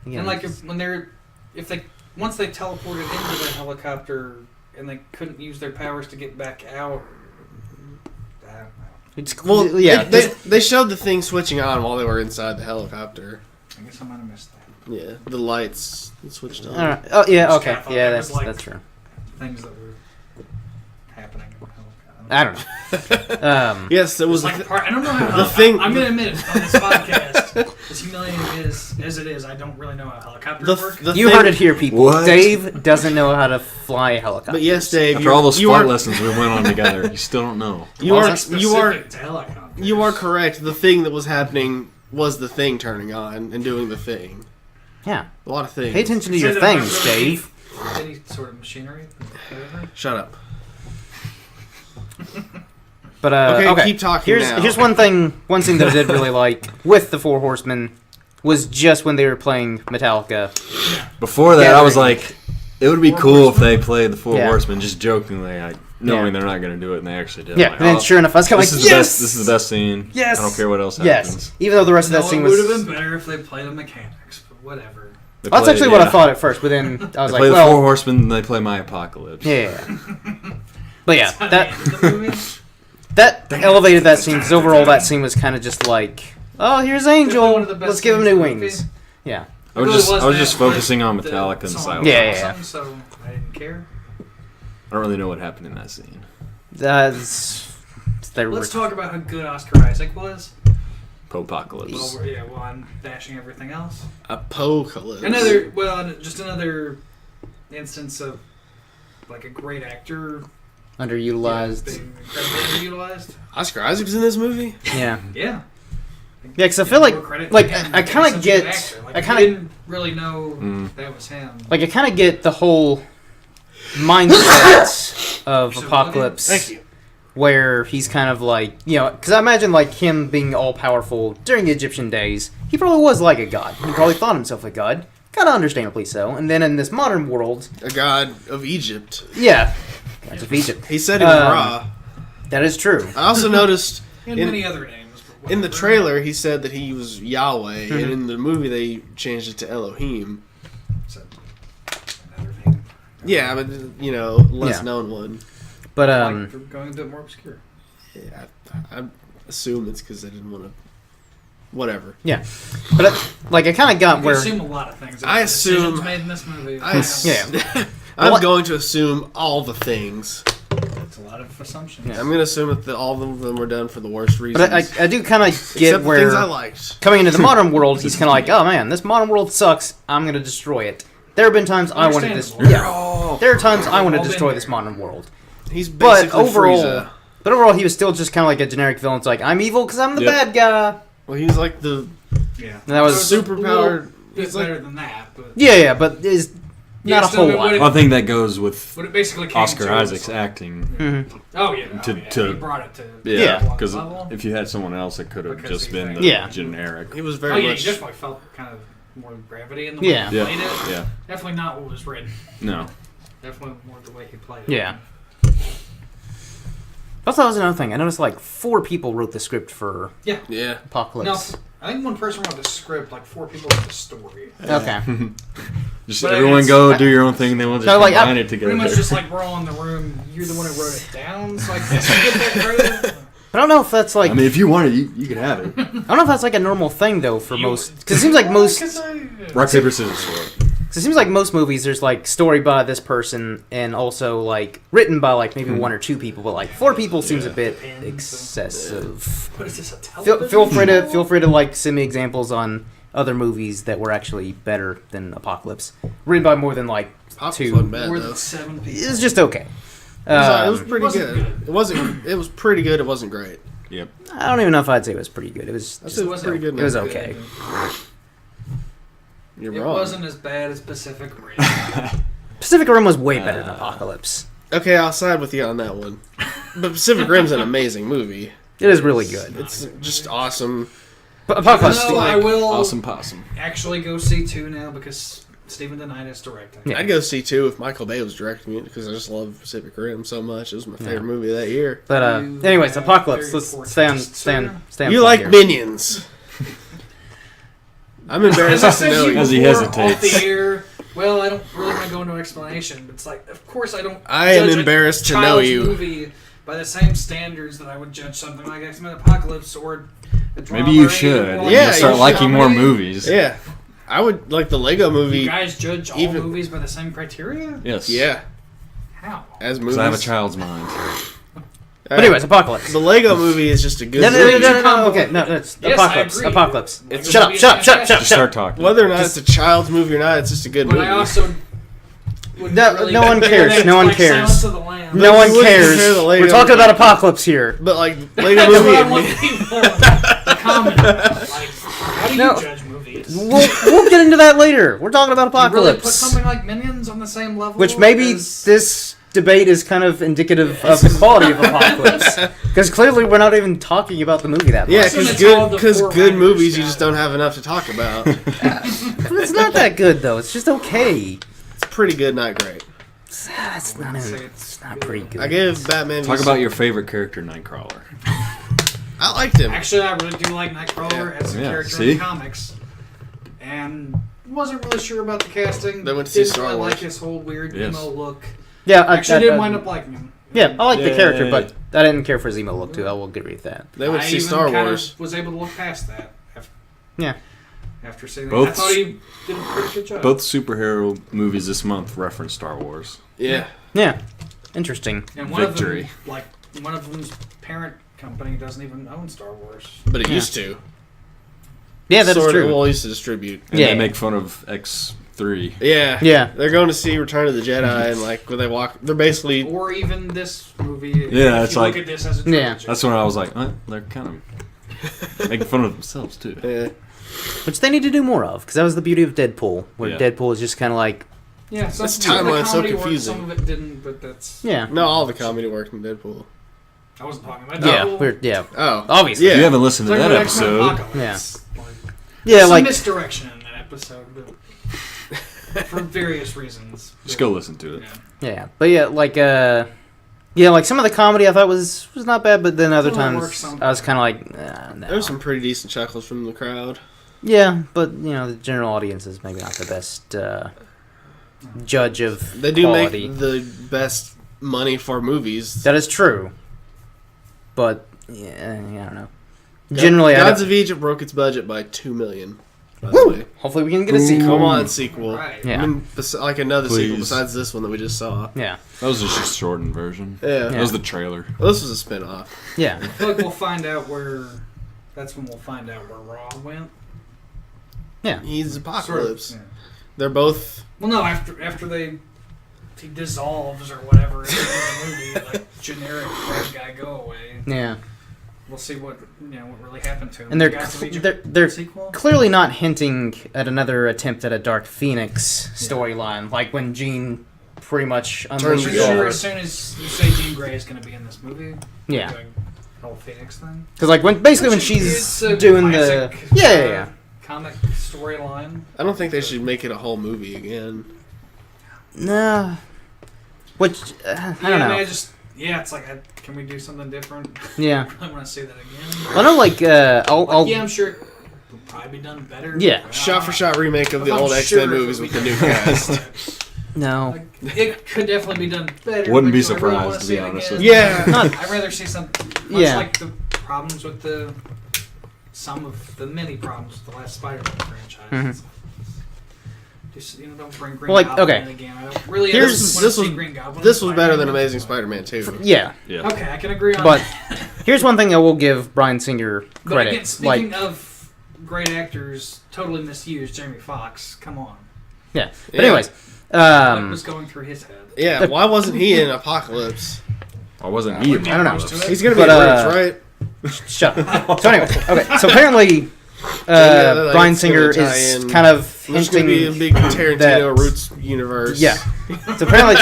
Again, And like if they once they teleported into the helicopter and they couldn't use their powers to get back out. I don't know. it's, Well, yeah. they showed the thing switching on while they were inside the helicopter. I guess I might have missed that. Yeah, the lights switched on. all right. Oh yeah. Just Okay. kinda thought Yeah. that That's was, like- that's true. Things that were happening in the helicopter. I don't know. Yes, it was. It's like I don't know how the thing- I'm gonna admit it on this podcast, as humiliating as it is, I don't really know how helicopters the, work. the You thing- heard it here, people. What? Dave doesn't know how to fly a helicopter. But yes, Dave. After all those you flight are, lessons we went on together, you still don't know. you Well, are that's you are Specific to helicopters. you are correct. The thing that was happening was the thing turning on and doing the thing. Yeah. A lot of things. Pay attention to Say your that about things, really Dave. Any sort of machinery. Whatever. Shut up. But Okay, keep talking Here's now. here's one thing that I did really like with the Four Horsemen was just when they were playing Metallica. Before that, I was Gathering. like, it would be Four cool if Horsemen? they played the Four Yeah. Horsemen, just jokingly, like, knowing Yeah. they're not going to do it, and they actually did. Yeah, I'm like, and then oh, sure enough, I was kind of this like, is the yes, best. This is the best scene. Yes. I don't care what else yes. happens. Even though the rest of that No, scene it was. would have been better if they played the mechanics, but whatever. They That's play- actually what I yeah. thought at first, but then I was They like, play the well, Four Horsemen, and they play My Apocalypse. yeah. But yeah, By the that end of the movie, that elevated that scene because overall that scene was kind of just like, oh, here's Definitely Angel, one of the best let's give him scenes new in the movie. wings. Yeah. I was It really just, I was that, just but focusing on the Metallica and song Silence. was Yeah, yeah, yeah. awesome, so I didn't care. I don't really know what happened in that scene. That's they were. Let's talk about how good Oscar Isaac was. Popocalypse. Well, I'm dashing everything else. Apocalypse. Just another instance of like a great actor underutilized. being incredibly underutilized. Oscar Isaac's in this movie. Yeah. Yeah. Yeah, 'cause I feel like- More credit like, to him I for kinda being such a get- good actor. Like, I I kinda- didn't really know Mm. that was him. Like I kind of get the whole mindset of So Apocalypse. Thank you. where he's kind of like, you know, because I imagine like him being all powerful during the Egyptian days, he probably was like a god. He probably thought himself a god, kind of understandably so. And then in this modern world, A god of Egypt. yeah, gods of Egypt. He said he was Ra. That is true. I also noticed And in- many other names. but in the whatever. trailer he said that he was Yahweh, Mhm. and in the movie they changed it to Elohim. So, another name. Yeah, but you know, less Yeah. known one. But Like, they're going a bit more obscure. Yeah, I assume it's because they didn't want to. Whatever. but I kind of got You where. assume a lot of things. I There's decisions assume- made in this movie. Yeah. I'm Well, going to assume all the things. It's a lot of assumptions. Yeah. I'm going to assume that all of them were done for the worst reasons. But I do kind of get Except the things I where liked. coming into the modern world, he's kind of like, oh man, this modern world sucks. I'm gonna destroy it. There have been times I wanted this. Understandable. Yeah, there are times I want to All been destroy there. this modern world. He's But basically overall, Frieza. he was still just kind of like a generic villain. It's like I'm evil because I'm the Yep. bad guy. Well, he's like the Yeah. And that was It a superpowered- little it's bit like- better than that, but Yeah, but is not a still, whole it lot. would've- Well, I think that goes with what it basically came Oscar to was Isaac's like- acting. Mhm. Oh yeah, To- he brought it to Yeah. Because level. if you had someone else, it could have Because just he been thinks- the Yeah. generic. he was Oh very yeah, much. he definitely felt kind of more gravity in the way Yeah. he Yeah, played it. yeah. Definitely not what was written. No. Definitely more the way he played it. Yeah. Also, that was another thing. I noticed like 4 people wrote the script for Yeah. Apocalypse. No, I think one person wrote the script, like 4 people wrote the story. Okay. Just But everyone it's- go do your own thing. Then we'll just No, like, combine it together. Pretty much just like we're all in the room. You're the one who wrote it down, so I guess you get that credit. I don't know if that's like I mean, if you want it, you can have it. I don't know if that's like a normal thing though for You- most. Because it seems like most. Rock paper scissors. Sword. Cause it seems like most movies, there's like story by this person and also like written by like maybe 1 or 2 people, but like 4 people seems a bit Depends. excessive. What is this, a Feel, television feel free to like send me examples on other movies that were actually better than Apocalypse, written by more than like Apocalypse 2. wasn't bad More though. than 7 people. It's just okay. It was Um, pretty wasn't good. good. It wasn't. It was pretty good. It wasn't great. Yep. I don't even know if I'd say it was pretty good. It was. That's Just, it was pretty good. it was not okay. good. You're It wrong. wasn't as bad as Pacific Rim. Pacific Rim was way better than Apocalypse. Okay, I'll side with you on that one. But Pacific Rim's an amazing movie. It is really good. It's just awesome. But Apocalypse. No, I will Awesome possum. actually go see 2 now because Stephen DeKnight is directing. Yeah. I'd go see 2 if Michael Bay was directing it because I just love Pacific Rim so much. It was my favorite Yeah. movie of that year. But You anyways, have Apocalypse. very Let's poor stay on taste, stay on sir. stay on. You point like here. Minions. I'm As I embarrassed to said know to you you. As he before, off hesitates. the air, well, I don't really want to go into explanation. But it's like, of course, I don't. I am judge a embarrassed to know child's you. Movie by the same standards that I would judge something like X-Men Apocalypse or a drama Maybe you or should. anything and like Yeah, you'll that. start you liking more Comedy. movies. Yeah. I would like the Lego You movie. guys judge all Even- movies by the same criteria? Yes. Yeah. How? As Because movies. I have a child's mind. But anyways, Apocalypse. The Lego movie is just a good No, no, no, movie. no, no, no, okay, no, it's Yes, I Apocalypse. agree. Apocalypse. It's Shut up, shut up, shut up, shut up, Just shut start up. talking. Whether or not it's a child's movie or not, it's just a good But movie. I also wouldn't No- really no one cares, compare that no to, one like, cares. Silence of the Lambs. No one You wouldn't cares. compare the Lego We're talking movie. about Apocalypse here. But like Lego That's movie, what I and want me- people to comment. Like, how do you No. judge movies? We'll get into that later. We're talking about You really put Apocalypse. something like Minions on the same level? Which maybe as- this debate is kind of indicative of the quality of Apocalypse. Because clearly we're not even talking about the movie that much. yeah, Assume because it's all the good four good writers movies you got just it. don't have enough to talk about. But it's not that good, though. It's just okay. It's pretty good, not great. It's not, say it's not pretty good. I give Batman. Talk about your favorite character, Nightcrawler. I liked him. Actually, I really do like Nightcrawler as a Yeah, character see? in the comics. And wasn't really sure about the casting. They went to see Didn't Star really Wars. like his whole weird Yes. emo look. Yeah, Actually, didn't wind up liking him. Yeah, I like the Yeah. character, but I didn't care for his emo look, too. I will agree with that. They went I to see even Star kind Wars. of was able to look past that. Yeah. After seeing Both that, I thought he did a pretty good job. Both superhero movies this month reference Star Wars. Yeah. Yeah. Interesting. And one Victory. of them, like one of them's parent company doesn't even own Star Wars. But it Yeah. used to. Yeah, that's Sort of- true. Well, it used to distribute. And Yeah. they make fun of X3. Yeah. Yeah. They're going to see Return of the Jedi, and like when they walk, they're basically Or even this movie. Yeah, if it's you like- look at this as a Yeah. trilogy. That's when I was like, they're kind of making fun of themselves, too. yeah. Which they need to do more of, because that was the beauty of Deadpool, where Yeah. Deadpool is just kind of like, Yeah, some This some of the timeline's so comedy worked, confusing. Some of it didn't, but that's yeah. No, all the comedy worked in Deadpool. I wasn't talking about Yeah, Deadpool. Oh, obviously. yeah. If you haven't listened to Talking that about X-Men episode, Apocalypse. Like, Yeah, some like misdirection in that episode, but for various reasons. just go listen to it. Yeah. yeah, but like some of the comedy I thought was not bad, but then other Some of it times works, some I was kind of like, no. There was some pretty decent chuckles from the crowd. Yeah, but the general audience is maybe not the best judge of They do quality. make the best money for movies. That is true, but yeah, I don't know. Generally, Gods of Egypt broke its budget by $2 million. By the Woo! way. Hopefully, we can get a sequel. Come on, sequel. Right. Yeah. I mean, like another sequel Please. besides this one that we just saw. Yeah, That was just a shortened version. Yeah. That was the trailer. Well, this was a spin-off. yeah. I feel like we'll find out where. That's when we'll find out where Raw went. He's Apocalypse. Sort of, yeah. They're both... Well, no, after he dissolves or whatever in the movie, like generic bad guy go away. Yeah, We'll see what what really happened to him. and they're Gods of Egypt they're sequel. clearly not hinting at another attempt at a Dark Phoenix storyline, like when Jean pretty much Turns Are unleashes you Yeah. sure all. as soon as you say Jean Grey is going to be in this movie? Yeah, Doing the whole Phoenix thing. because like when when Which she's is a doing the classic, yeah. comic storyline. I don't think they should make it a whole movie again. Nah. Which I don't I know. mean, it's like, can we do something different? Yeah. I want to see that again. I know, like I'll Yeah, I'm sure it would probably be done better. Yeah. but, Shot-for-shot remake of the I'm old sure X-Men it movies would with be the new done cast. no. Like, it could definitely be done better. Wouldn't but be do I really surprised, wanna to see be it honest again? with you. Yeah. Not- I'd rather see some. Much Yeah. like the problems with some of the many problems with the last Spider-Man franchise. Just don't bring Green Well, like, Goblin okay. in again. I don't really. Here's- This this was was- Green Goblin. This was better than Spider-Man. Amazing Spider-Man 2. Yeah. Yeah. Okay, I can agree on But that. here's one thing I will give Bryan Singer But credit. again, Like speaking of great actors, totally misused Jamie Foxx. Come on, yeah. But Yeah. anyways, what was going through his head? Yeah, why wasn't he in Apocalypse? I wasn't Wouldn't be I don't know. opposed to it. He's gonna be But, in Roots, right? shut up. So anyway, okay. So apparently, Yeah, like, Bryan it's Singer gonna tie is in. kind of There's gonna be a hinting. big Tarantino that- Roots universe. Yeah. So apparently,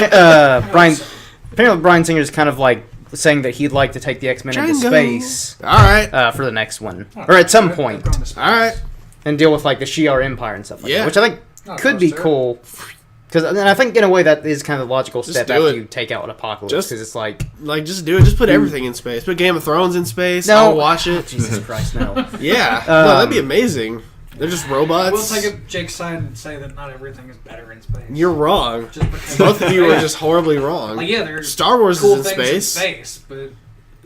Bryan Singer is kind of like saying that he'd like to take the X-Men into Django. space All right. for the next one, or at some point, All right. and deal with like the Shi'ar Empire and stuff like Yeah. that, which I think Not could be opposed to it. cool. Because I think in a way that is kind of the logical Just step do after it. you take out Apocalypse, Just- because it's like Like, just do it. Just put everything in space. Put Game of Thrones in space. No. I'll watch oh, it. Jesus Christ, no. Yeah. No, that'd be amazing. They're just I will robots. take up Jake's side and say that not everything is better in space. You're wrong. just because Both of you are just horribly wrong. like, yeah, there's Star Wars cool is in things space. but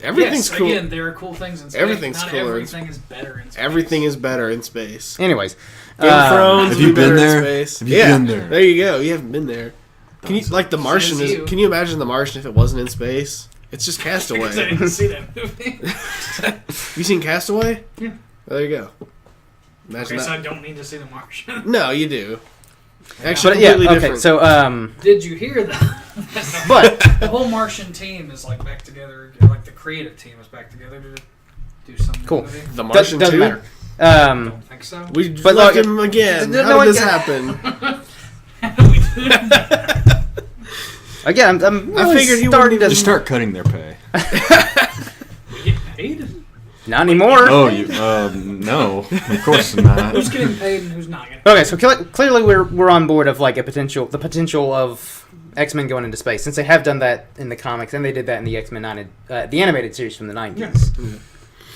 Everything's yes, cool. Again, there are cool things in space. Everything's not cooler in everything is better in space. Everything is better in space. Anyways, Game of Thrones Have would you be better been in there? space. Have you Yeah, been there? there you go. You haven't been there. Can you like The Martian? Says Is, you. can you imagine The Martian if it wasn't in space? It's just Because I Castaway. didn't see that movie. You seen Castaway? Yeah. There you go. Imagine Okay, so that. I don't need to see The Martian. No, you do. Actually, but yeah, completely okay. different. So Did you hear that? but The whole Martian team is like back together. Like the creative team is back together to do something. Cool. Movie. The Martian doesn't 2? matter. Don't think so. We But left look, him again. no, How I did this get- happen? Again, I'm really figured he starting wouldn't to Just start cutting their pay. We get paid? not anymore. Oh, you? No, of course not. Who's getting paid and who's not getting Okay, so clearly we're on board of like the potential of X-Men going into space, since they have done that in the comics and they did that in the X-Men the animated series from the 90s.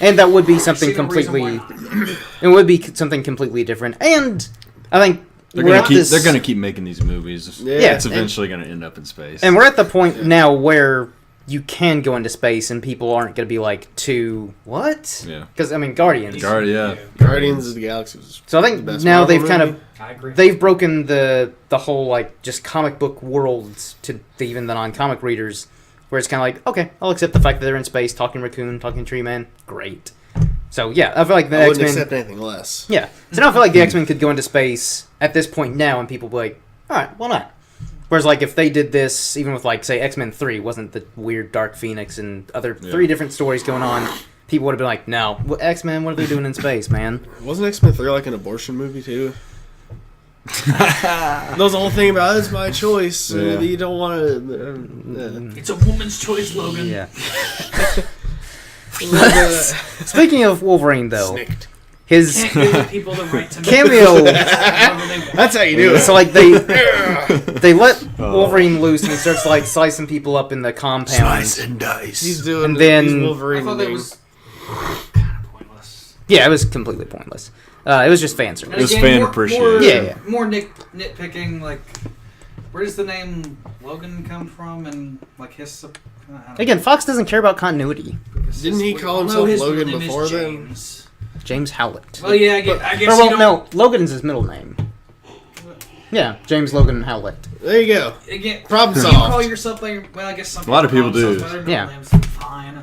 And that would be something See no reason completely why not. it would be something completely different. And I think They're we're gonna at keep. this, They're gonna keep making these movies. Yeah. It's eventually gonna end up in space. and we're at the point now where you can go into space and people aren't going to be like too what? Yeah. Because I mean Guardians. Yeah. Guardians of the Galaxy was So I the think best now Marvel they've kind of movie. I agree. they've broken the whole like just comic book worlds to even the non-comic readers, where it's kind of like, okay, I'll accept the fact that they're in space, talking raccoon, talking tree man, great. So yeah, I feel like the I wouldn't X-Men. accept anything less. Yeah, so now I feel like the X-Men could go into space at this point now, and people be like, all right, why not? Whereas like if they did this, even with like say X-Men 3 wasn't the weird Dark Phoenix and other Yeah. 3 different stories going on, people would have been like, no, X-Men, what are they doing in space, man? Wasn't X-Men 3 like an abortion movie too? That was the whole thing about it's my choice. Yeah. You don't want to. It's a woman's choice, Logan. Yeah. Speaking of Wolverine, though, Snicked. his Can't give the people the right to make cameo. whatever they want. That's how you do it. So like they let Wolverine loose and he starts like slicing people up in the compound. and dice. He's doing And then- his I Wolverine thought that thing. was kind of pointless. Yeah, it was completely pointless. It was just fan And service. It was again, fan more, appreciation. More, Yeah. more nitpicking. Like, where does the name Logan come from? And like his. I don't know. Again, Fox doesn't care about continuity. Because Didn't he we call all himself know his Logan middle name is before then? James. James Howlett. Well, yeah, I guess Or, you well, don't. no, Logan's his middle name. Yeah, James Logan Howlett. There you go. Again, Problem you call solved. yourself by your, well, I guess some A lot of people call do. themselves by their Yeah. middle names. Fine.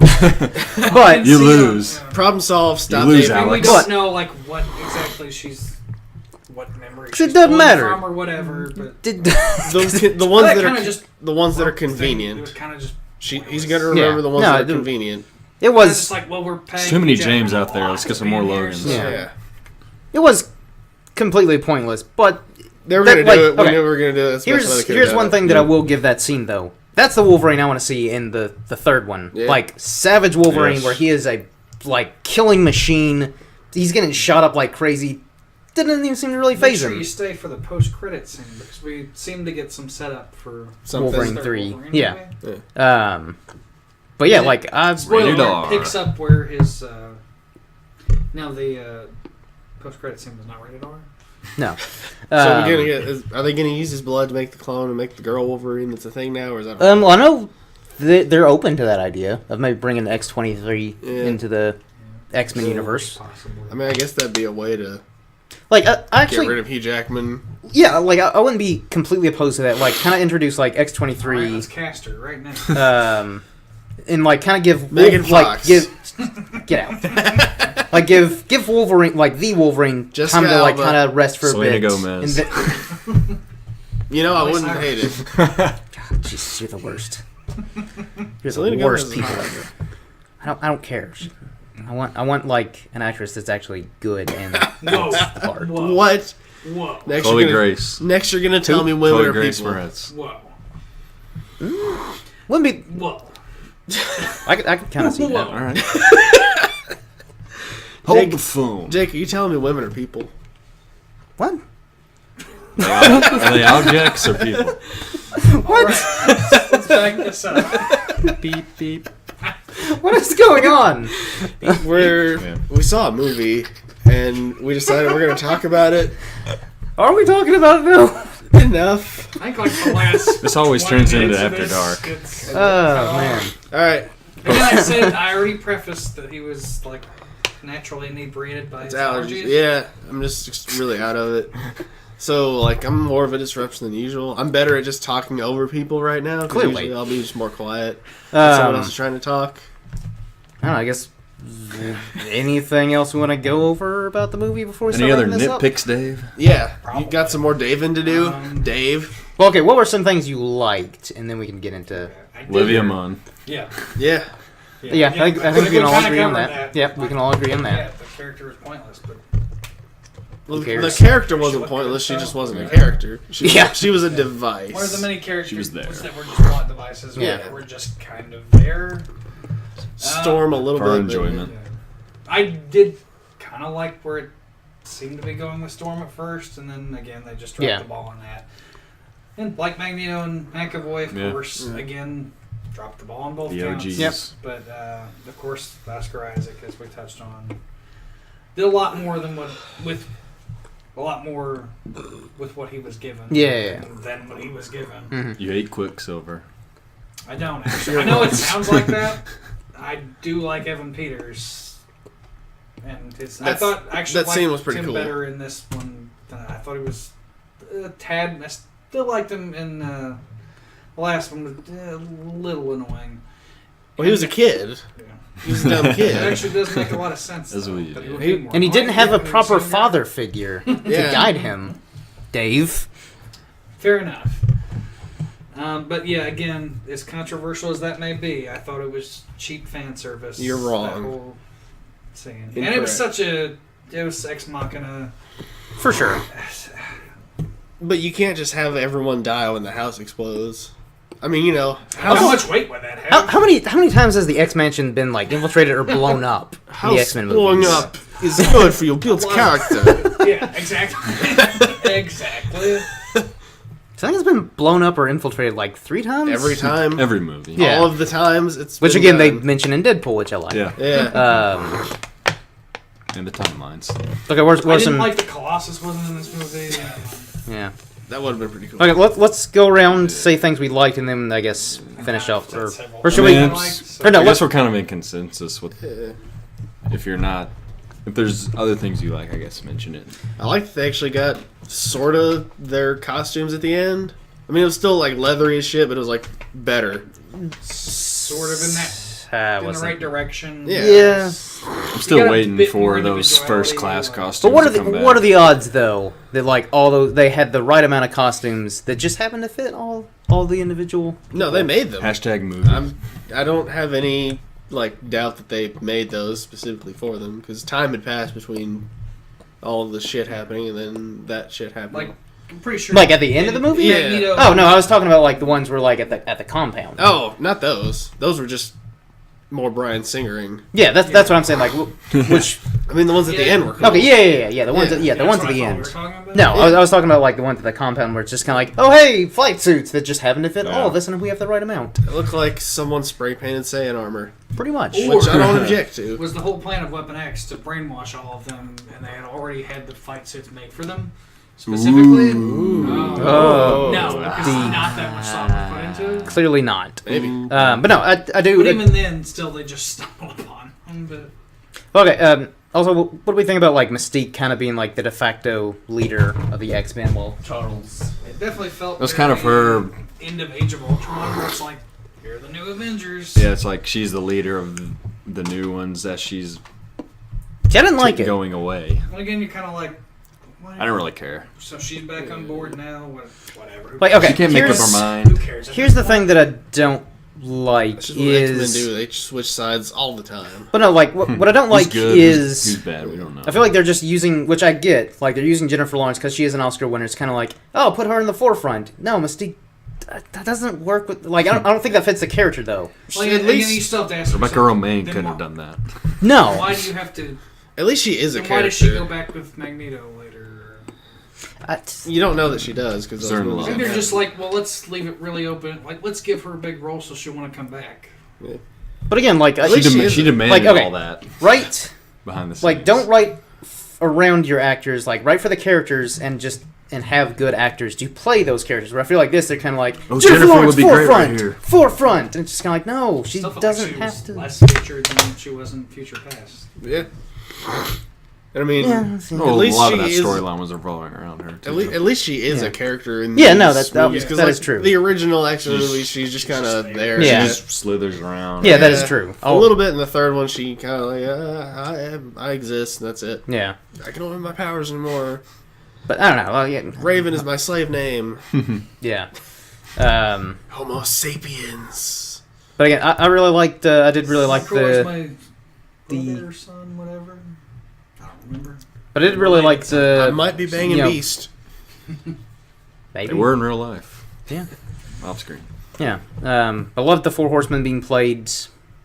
But You lose. Problem solved. Stop lose, naming. I mean, we Alex. don't What? know like what exactly what memory 'Cause it she's doesn't pulling matter. from or whatever. But did the ones that that kinda are just the ones that are It was convenient. kind of just. He's gonna remember Yeah. the ones No, that are dude. convenient. it It's was just like, well, we're paying. Too many each other James a out there. lot Let's get to some be more here, Logans. so- Yeah. Yeah. it was completely pointless. But They were That, gonna like, do it. We okay. knew we were gonna do it. That's the best way they here's could've done one it. thing that I will give that scene though. That's the Wolverine I want to see in the third one. Yeah. Like Savage Wolverine, Yes. where he is a like killing machine. He's getting shot up like crazy. Didn't even seem to really Make phase sure him. you stay for the post-credit scene because we seem to get some setup for Something. Wolverine third 3. Wolverine Yeah. movie. But yeah, like Spoiler Rated alert, R. picks up where his now the post-credit scene was not rated R. no. So we're gonna get. Are they gonna use his blood to make the clone and make the girl Wolverine? That's a thing now, or is that? Well, I know they're open to that idea of maybe bringing the X-23 Yeah. into the X-Men Yeah. universe. Possibly. I mean, I guess that'd be a way to Like, I get actually, rid of Hugh Jackman. yeah, like I wouldn't be completely opposed to that. Like, kind of introduce like All right, X-23, let's cast her right now. and like kind of give Megan like Fox. get out. Like give Wolverine, like the Wolverine, Jessica time to like Alba. kind of rest for Selena a bit. Gomez. And then, You know, I Miley wouldn't Cyrus. hate it. Jesus, you're the worst. You're Selena the worst Gomez people is ever. I don't care. I want like an actress that's actually good and Whoa. the part. Whoa. What? Whoa. Next Chloe you're gonna, Grace. Next, you're gonna tell me women Chloe are Grace people. Moretz. Whoa. Wouldn't be. Whoa. I could kind of see Whoa. that. All right. Hold Jake- the phone. Jake, are you telling me women are people? What? Are they objects or people? What? Let's back this up. Beep beep. What is going on? Yeah. We saw a movie and we decided we're gonna talk about it. Are we talking about it now? Enough. I think like the last. This always 20 turns into minutes of After this, Dark. it's- Oh man. All right, Again, I said I already prefaced that he was like naturally inebriated by it's his allergies. allergies. Yeah, I'm just really out of it. So like, I'm more of a disruption than usual. I'm better at just talking over people right now. 'Cause Clearly. usually I'll be just more quiet. When someone else is I trying to talk. don't know. I guess. Anything else we want to go over about the movie before we start Any other wrapping this up? nitpicks, Dave? Yeah, Probably. you got some more Davin to do, Dave. Well, okay. What were some things you liked, and then we can get into. I did Olivia hear- Munn. Yeah. Yeah, Yeah, I think we can all agree on that. Yep, Yep, we can all agree on Yeah, that. the character was pointless, but well, Who the cares? character wasn't looked pointless. She good, just though. wasn't a character. Yeah. She was a device. one of the many characters She was there. that were just plot devices Yeah. that were just kind of there. Storm a little For bit. our but- enjoyment. Yeah. I did kind of like where it seemed to be going with Storm at first, and then again they just dropped Yeah. the ball on that. And like Magneto and McAvoy, of Yeah. course, again dropped the ball on both The counts. OGs. Yep. But of course, Oscar Isaac, as we touched on, did a lot more than what with what he was given. Yeah. Than what he was given. Mhm. You hate Quicksilver. I don't actually. I know it sounds like that. I do like Evan Peters, and his. I That's- thought actually that scene liked was pretty him cool. better in this one. I thought he was a tad. I still liked him in the last one, but a little annoying. Well, he was a kid. Yeah. He was a dumb It kid. actually does make a lot of sense. As though, we- but yeah. would be more And he didn't have a annoying if proper he was younger. father figure to Yeah. guide him. Dave. Fair enough. But yeah, again, as controversial as that may be, I thought it was cheap fan service. You're wrong. That whole scene. And it Incorrect. was such a Deus Ex Machina. For sure. But you can't just have everyone die when the house explodes. I mean, How house, much weight would that have? How many times has the X Mansion been like infiltrated or blown up in How the X Men blowing movies? up is good for your built character. Yeah, exactly. Exactly. I think it's been blown up or infiltrated like 3 times. Every time. Every movie. Yeah. All of the times it's Which been again they done. mention in Deadpool, which I like. Yeah. Yeah. And the timelines. Okay, where's I didn't some? like the Colossus wasn't in this movie. Yeah. That would have been pretty cool. Okay, let's go around, say things we liked, and then I guess finish off. Or should I we? mean, Or no, I guess what- we're kind of in consensus with. If you're not, if there's other things you like, I guess mention it. I like that they actually got sort of their costumes at the end. I mean, it was still like leathery as shit, but it was like better. Sort of in that in the wasn't- right direction. Yeah. I'm still got a waiting bit for more those individuality, first class like- costumes. But what are to come back. the odds though that like all those they had the right amount of costumes that just happened to fit all the individual? No, they made them. Hashtag movie? I don't have any like doubt that they made those specifically for them because time had passed between all of the shit happening and then that shit happening. Like, I'm pretty sure. Like at the end of the movie? Yeah. Magneto- Oh no, I was talking about like the ones were like at the compound. Oh, not those. Those were just more Bryan Singering. Yeah, that's what I'm saying. Like which? I mean, the ones at the Yeah. end were cool. Okay, yeah. The ones, Yeah. the ones That's at what the I thought we end. were talking about. No, I was talking about like the ones at the compound where it's just kind of like, oh hey, flight suits that just happen to fit all of us, and we have the right amount. It looked like someone spray painted Saiyan armor, Pretty much. Or- which I don't object to. Was the whole plan of Weapon X to brainwash all of them, and they had already had the fight suits made for them specifically? Oh. No, because not that much thought was put into it. Clearly not. Maybe. But no, I do. But even then, still, they just stumbled upon them. But Okay. Also, what do we think about like Mystique kind of being like the de facto leader of the X-Men? Well, Charles. it definitely felt That's kind of very her. End of Age of Ultron, where it's like, you're the new Avengers. Yeah, it's like she's the leader of the new ones that she's see, I didn't like it. going away. And again, you're kind of like, what? I don't really care. So she's back on board now. Whatever. Who Like, cares? okay, She can't make up here's- her Who mind. cares? Here's the thing that I don't like That's just what X-Men is, do. They switch sides all the time. but no, like what I don't Who's like good? is. Who's bad? We don't know. I feel like they're just using, which I get, like they're using Jennifer Lawrence because she is an Oscar winner. It's kind of like, oh, put her in the forefront. No, Mystique, that doesn't work with. Like, I don't think that fits the character though. Like, At at least- least you still have to ask Rebecca yourself, Romaine then couldn't why- have done that. No, Why do you have to? At least she is a Then why does she character. go back with Magneto later? You don't know that she does because those Certain movies love. Maybe they're happen. just like, well, let's leave it really open. Like, let's give her a big role so she'll want to come back. but again, like, At She, least she is- she demanded like, okay. all that right, behind the scenes. like don't write around your actors. Like, write for the characters and have good actors to play those characters. Where I feel like this, they're kind of like, Oh, Jennifer Jennifer Lawrence, would be great right forefront, here. forefront, and it's just kind of like, no, she Still felt doesn't like she have was to. less featured than she was in Future Past. Yeah. And I mean, Oh, at least a lot she of that is. storyline was revolving around her. Too. At least she is Yeah. a character in Yeah, these no, that movies, 'cause, that like, is true. The original X-Men She's- movies, she's just kind of there. Yeah. She just slithers around. Yeah, that is true. A little bit in the third one, she kind of like, I exist, and that's it. Yeah, I can only have my powers anymore. but I don't know. Well, yeah, Raven is my slave name. yeah. Homo sapiens. But again, I really liked. I did really like Croy's the. my the- brother, son, whatever. I don't remember. But I did really like I the. might be banging you know, Beast. Maybe. They were in real life. Yeah. Off screen. Yeah. I loved the Four Horsemen being played,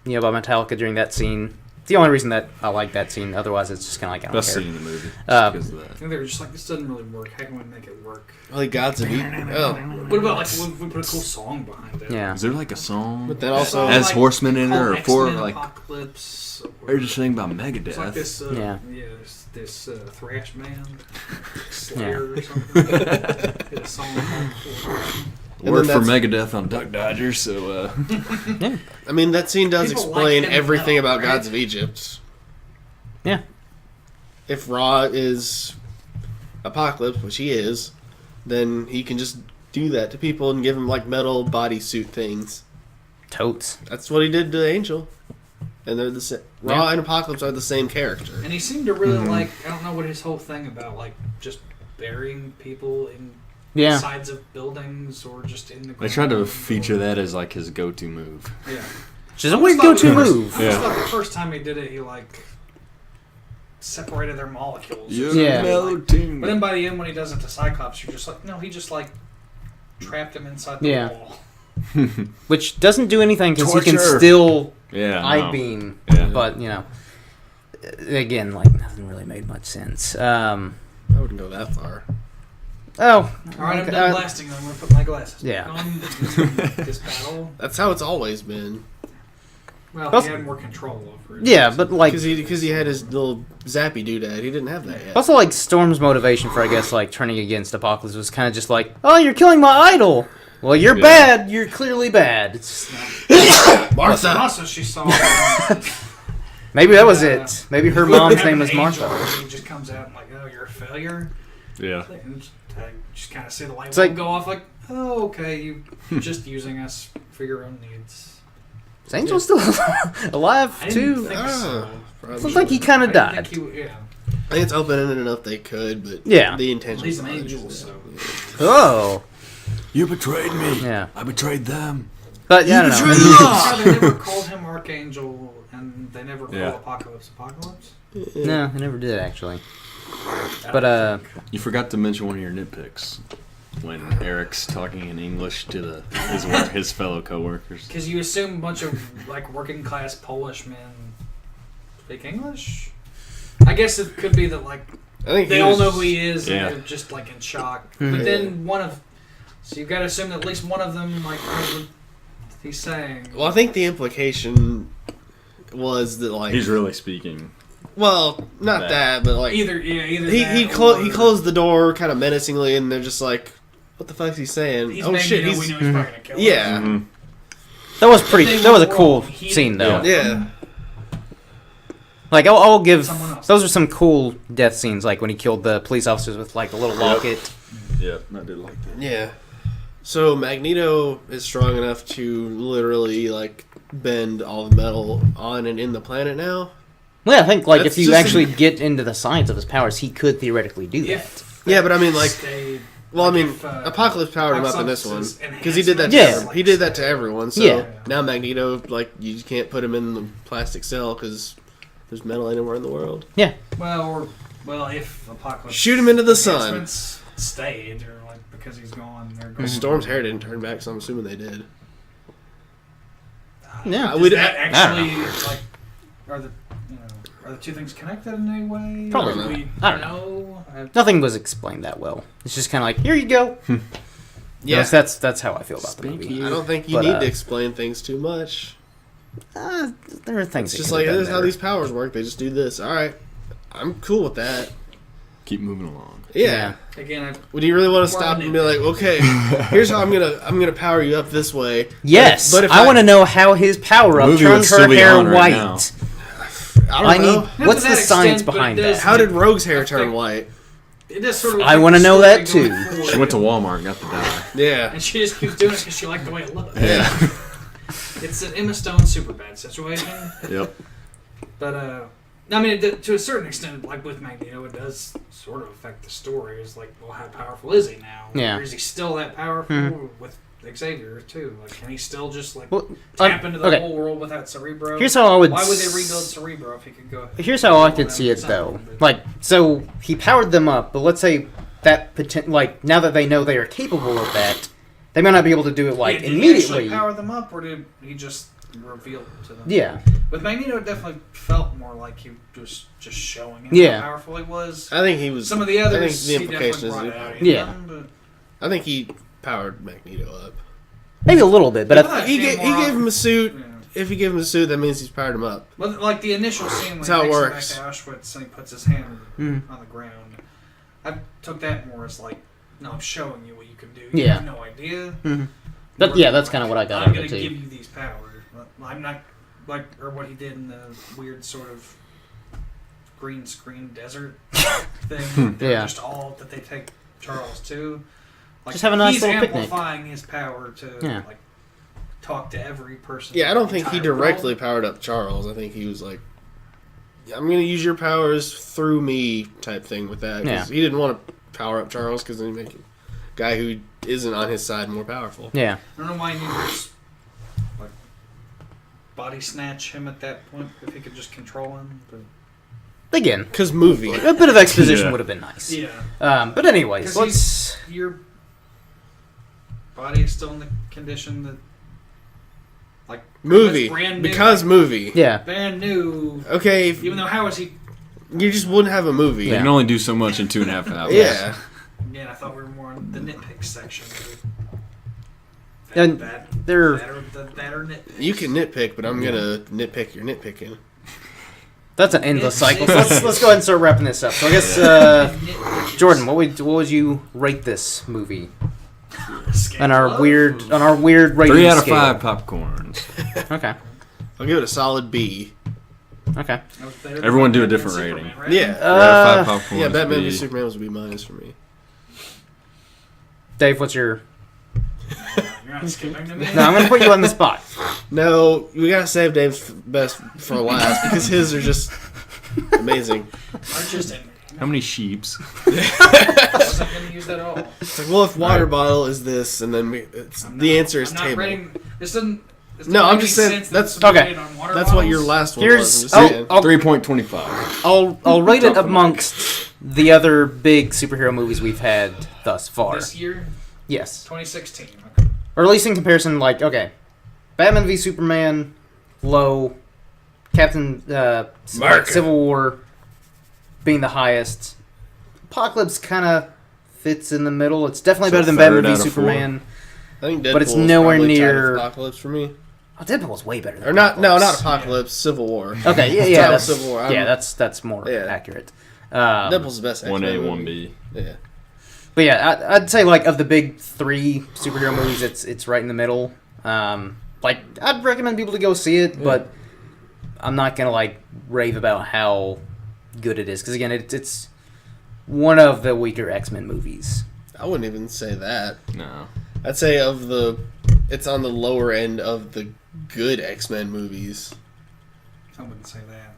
by Metallica during that scene. It's the only reason that I like that scene. Otherwise, it's just kind of like I don't Best care. scene in the movie. Just because of I that. think they were just like, this doesn't really work. How can we make it work? Like Gods of Eden. Oh, What about like if we put a cool song behind it? Yeah. Is there like a song? but then also Has horsemen in it or for for like? Apocalypse. Or just saying about It's like Megadeth. this, Yeah. this thrash band, Slayer or something. Did a song called Four Horsemen. Worked for then Megadeth on Duck Dodgers, so I mean, that scene does People explain like heavy everything metal, about right? Gods of Egypt. Yeah. If Ra is Apocalypse, which he is, then he can just do that to people and give them like metal bodysuit things. Totes. That's what he did to Angel. And they're the same. Ra Yeah. and Apocalypse are the same character. And he seemed to really Mm-hmm. like, I don't know what his whole thing about, like just burying people in Yeah. sides of buildings or just in the they tried to ground feature or- that as like his go-to move. Yeah. Which is a weird go-to move. I Yeah. just thought the first time he did it, he like separated their molecules. or Yeah. something. Yeah. But then by the end, when he does it to Cyclops, you're just like, no, he just like trapped him inside the Yeah. wall. which doesn't do anything because he can Torture. still Yeah. eye no. beam. Yeah. But again, like nothing really made much sense. I wouldn't go that far. Oh, All right, I'm okay, done blasting. I'm gonna put my glasses Yeah. back on. This battle. That's how it's always been. Well, Also- he had more control over it. yeah, but like Because he had his little zappy doodad. He didn't have that yet. also like Storm's motivation for I guess like turning against Apocalypse was kind of just like, oh, you're killing my idol. Well, you're Yeah. bad. You're clearly bad. It's, Martha! Also, she saw. maybe that was it. Maybe her mom's name was Martha. He just comes out and like, oh, you're a failure. Yeah. And just kind of see the light It's bulb like- go off. Like, oh, okay, you're just using us for your own needs. Is Angel still alive I didn't too? think so. Probably. Looks like he kind I of didn't died. think I think it's open-ended enough they could, but Yeah. the intention. He's an angel, so. Oh, You betrayed me. Yeah. I betrayed them. but yeah, I don't know. Yeah, they never called him Archangel, and they never called Yeah. Apocalypse Apocalypse. No, I never did actually. But You forgot to mention one of your nitpicks when Eric's talking in English to his fellow coworkers. Because you assume a bunch of like working class Polish men speak English. I guess it could be that like I think they he all was- know who he is, Yeah. and they're just like in shock. Mhm. But then so you've got to assume that at least one of them like knows what he's saying. Well, I think the implication was that like He's really speaking. well, not That. that, but like Either he that he, or- he closed the door kind of menacingly, and they're just like, "What the fuck's he saying?" He's oh Magneto, shit, we he's know he's probably gonna kill us. yeah, Mhm. that was pretty. They That was a were cool wrong. He- scene though. yeah. Like I'll give Someone else. those are some cool death scenes. Like when he killed the police officers with like the little locket. Yeah, I did like that. Yeah. So Magneto is strong enough to literally like bend all the metal on and in the planet now. Well, I think like That's if you just- actually get into the science of his powers, he could theoretically do that. If Yeah, but I mean, like- stayed, Well, I mean, if, Apocalypse powered him up in this one Apocalypse's because he did that. To Yeah. everyone. He did that to everyone. So Yeah. now Magneto, like, you can't put him in the plastic cell because there's metal anywhere in the world. Well, if Apocalypse Shoot him into the sun. enhancements stayed, or like because he's gone, they're gone. Storm's hair didn't turn back, so I'm assuming they did. Yeah. Does We'd- that I don't actually like are the two things connected in any way? Probably Do not. we I don't know. Nothing was explained that well. It's just kind of like, here you go. Yeah, That's how I feel about the movie. I don't think you But, need to explain things too much. There are things. It's that just could like have this been is how better. these powers work. They just do this. All right, I'm cool with that. Keep moving along. Yeah. Again, Would you really want to More stop of an and be like, okay, here's how I'm gonna power you up this way? Yes, But if I want to know how his power up Movie would turns still her be hair on right white. now. I don't I know. need. Not What's to the that science extent, but it behind does- that? How did Rogue's hair I turn think- white? it does sort of. I affect wanna the know story that, going too. forward. She went to Walmart and got the dye. Yeah. and she just keeps doing it because she liked the way it looked. Yeah. It's an Emma Stone Superbad situation. Yep. But I mean, to a certain extent, like with Magneto, it does sort of affect the story. It's like, well, how powerful is he now? Yeah. Or is he still that powerful Mhm. with Xavier too? Like, can he still just like Well, tap into the okay. whole world without Cerebro? Here's how I would. Why would they rebuild Cerebro if he could go? Here's how I could see it though. Like, so he powered them up, but let's say that like now that they know they are capable of that, they might not be able to do it like did he immediately. actually power them up, or did he just reveal it to them? Yeah. With Magneto, it definitely felt more like he was just showing him Yeah. how powerful he was. I think he was. Some of the others, I think the he implication definitely is. brought out in Yeah. them, I think he powered Magneto up. Maybe a little bit, but Yeah. I, He gave him a suit. but, yeah. If he gave him a suit, that means he's powered him up. Well, like the initial scene when That's he how it takes him works. back to Auschwitz and he puts his hand Mhm. on the ground, I took that more as like, no, I'm showing you what you can do. You Yeah. have no idea. Mhm. But yeah, that's kind of what I got I'm out of going it to too. give you these powers. I'm not like, or what he did in the weird sort of green screen desert thing. They're Yeah. just all that they take Charles to. Like, Just have a nice he's little picnic. amplifying his power to Yeah. like talk to every person. Yeah, I in don't the think he entire directly world. powered up Charles. I think he was like, "I'm going to use your powers through me" type thing with that. 'Cause Yeah. he didn't want to power up Charles because then you make a guy who isn't on his side more powerful. Yeah. I don't know why he needed to just, like body snatch him at that point if he could just control him. But Again, Because movie. a bit of exposition Yeah. would have been nice. yeah, But anyways, 'Cause let's. you're body is still in the condition that, like, Movie. brand new, Because like, movie. Yeah. brand new. Okay, Even though how is he? you just wouldn't have a movie. You can only do so much in 2.5 hours. Yeah. Again, I thought we were more on the nitpick section. And they're- that or nitpick. You can nitpick, but I'm gonna nitpick your nitpicking. That's an endless It's- cycle. So let's go ahead and start wrapping this up. So I guess Jordan, what would you rate this movie on our weird rating 3 out of scale? 5 popcorns. Okay. I'll give it a solid B. Okay. That was better than Everyone do a Batman different Superman, rating. right? Yeah. 3 out of 5 popcorns. Yeah, Batman B. v Superman was a B minus for me. Dave, what's your? You're not skipping to me. No, I'm gonna put you on the spot. No, we gotta save Dave's best for last because his are just amazing. Are just in. How many sheeps? I wasn't going to use that at all. It's like, well, if water bottle is this, and then the answer is I'm not table. rating. This doesn't. This No, doesn't I'm make just any saying sense that's- that it's okay. rated on water That's what your bottles. last one Here's was. I'm just saying. 3.25. I'll rate it amongst the other big superhero movies we've had thus far. This year, Yes, 2016. Okay. or at least in comparison. Like, okay, Batman v Superman, low. Captain Marker. Civil War being the highest. Apocalypse kind of fits in the middle. It's definitely So better than third Batman v out of 4. Superman. I think Deadpool But it's is nowhere probably tied near- with Apocalypse for me. Oh, Deadpool's way better than Or not? No, not Apocalypse. Apocalypse. Civil War. Okay, yeah, It's yeah, titled that's, Civil War. yeah, that's more Yeah. accurate. Deadpool's the best. 1A, X-Men movie. 1B. Yeah. But yeah, I'd say like of the big 3 superhero movies, it's right in the middle. Like I'd recommend people to go see it, but I'm not gonna like rave about how good it is because again, it's one of the weaker X-Men movies. I wouldn't even say that. No. I'd say it's on the lower end of the good X-Men movies. I wouldn't say that.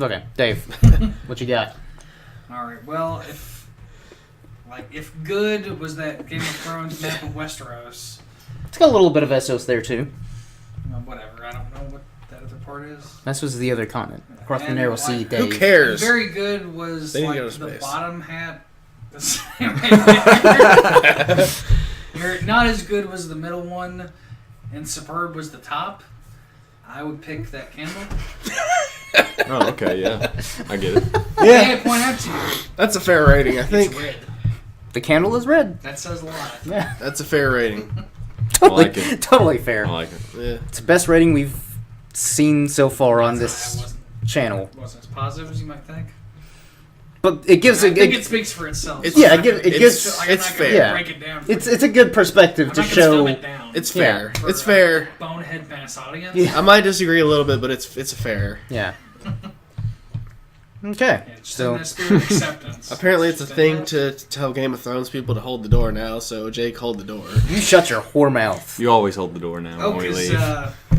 Okay, Dave, what you got? All right. Well, if good was that Game of Thrones map of Westeros, It's got a little bit of Essos there too. well, whatever. I don't know what that other part is. This was the other continent across the And, narrow like, sea. who Dave. Who cares? Very good was They need to like go to the space. bottom hat. The same Not as good was the middle one, and Superb was the top. I would pick that candle. Oh, okay, yeah. I get it. May I point out to you, That's a fair rating. I it's think red. The candle is red. That says a lot. Yeah, that's a fair rating. totally, like it. totally fair. I like it. Yeah. It's the best rating we've seen so far on I this wasn't channel. as positive as you might think. But it gives I a think it speaks for itself. It's- So yeah, I'm it not gives- gonna- it gives- I'm not it's gonna fair. Yeah. break it down. For it's a good perspective I'm to not gonna show. dumb it down It's Yeah. fair. for It's a fair. bonehead mass audience. Yeah. I might disagree a little bit, but it's a fair. Yeah. Okay. Yeah, just So in the spirit of acceptance. Apparently, it's a Just thing in to tell Game of Thrones people to hold the door now. So Jake, hold the door. you shut your whore mouth. You always hold the door now Oh, when we because, leave.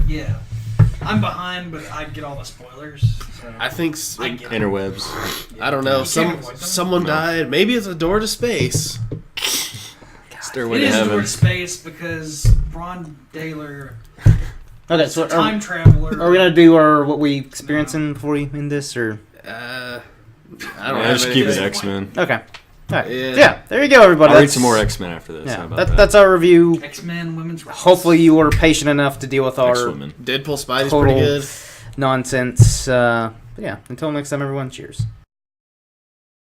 yeah. I'm behind, but I get all the spoilers. So I think I get it. Interwebs. I don't know. You can't avoid them. Someone died. Maybe it's a door to space. Stairway It to is Door Heaven. to Space because Ron Daler, Okay, so time traveler. are we gonna do our what we experiencing before we end this, or I don't Yeah, have just keep it anything. X-Men. okay? All right. Yeah. Yeah. There you go, everybody. I'll read That's- some more X-Men after this. How Yeah, about that? that's our review. X-Men Women's Rights. Hopefully, you were patient enough to deal with our X-Women. Deadpool Spidey's Total- pretty good. nonsense. But yeah, until next time, everyone. Cheers.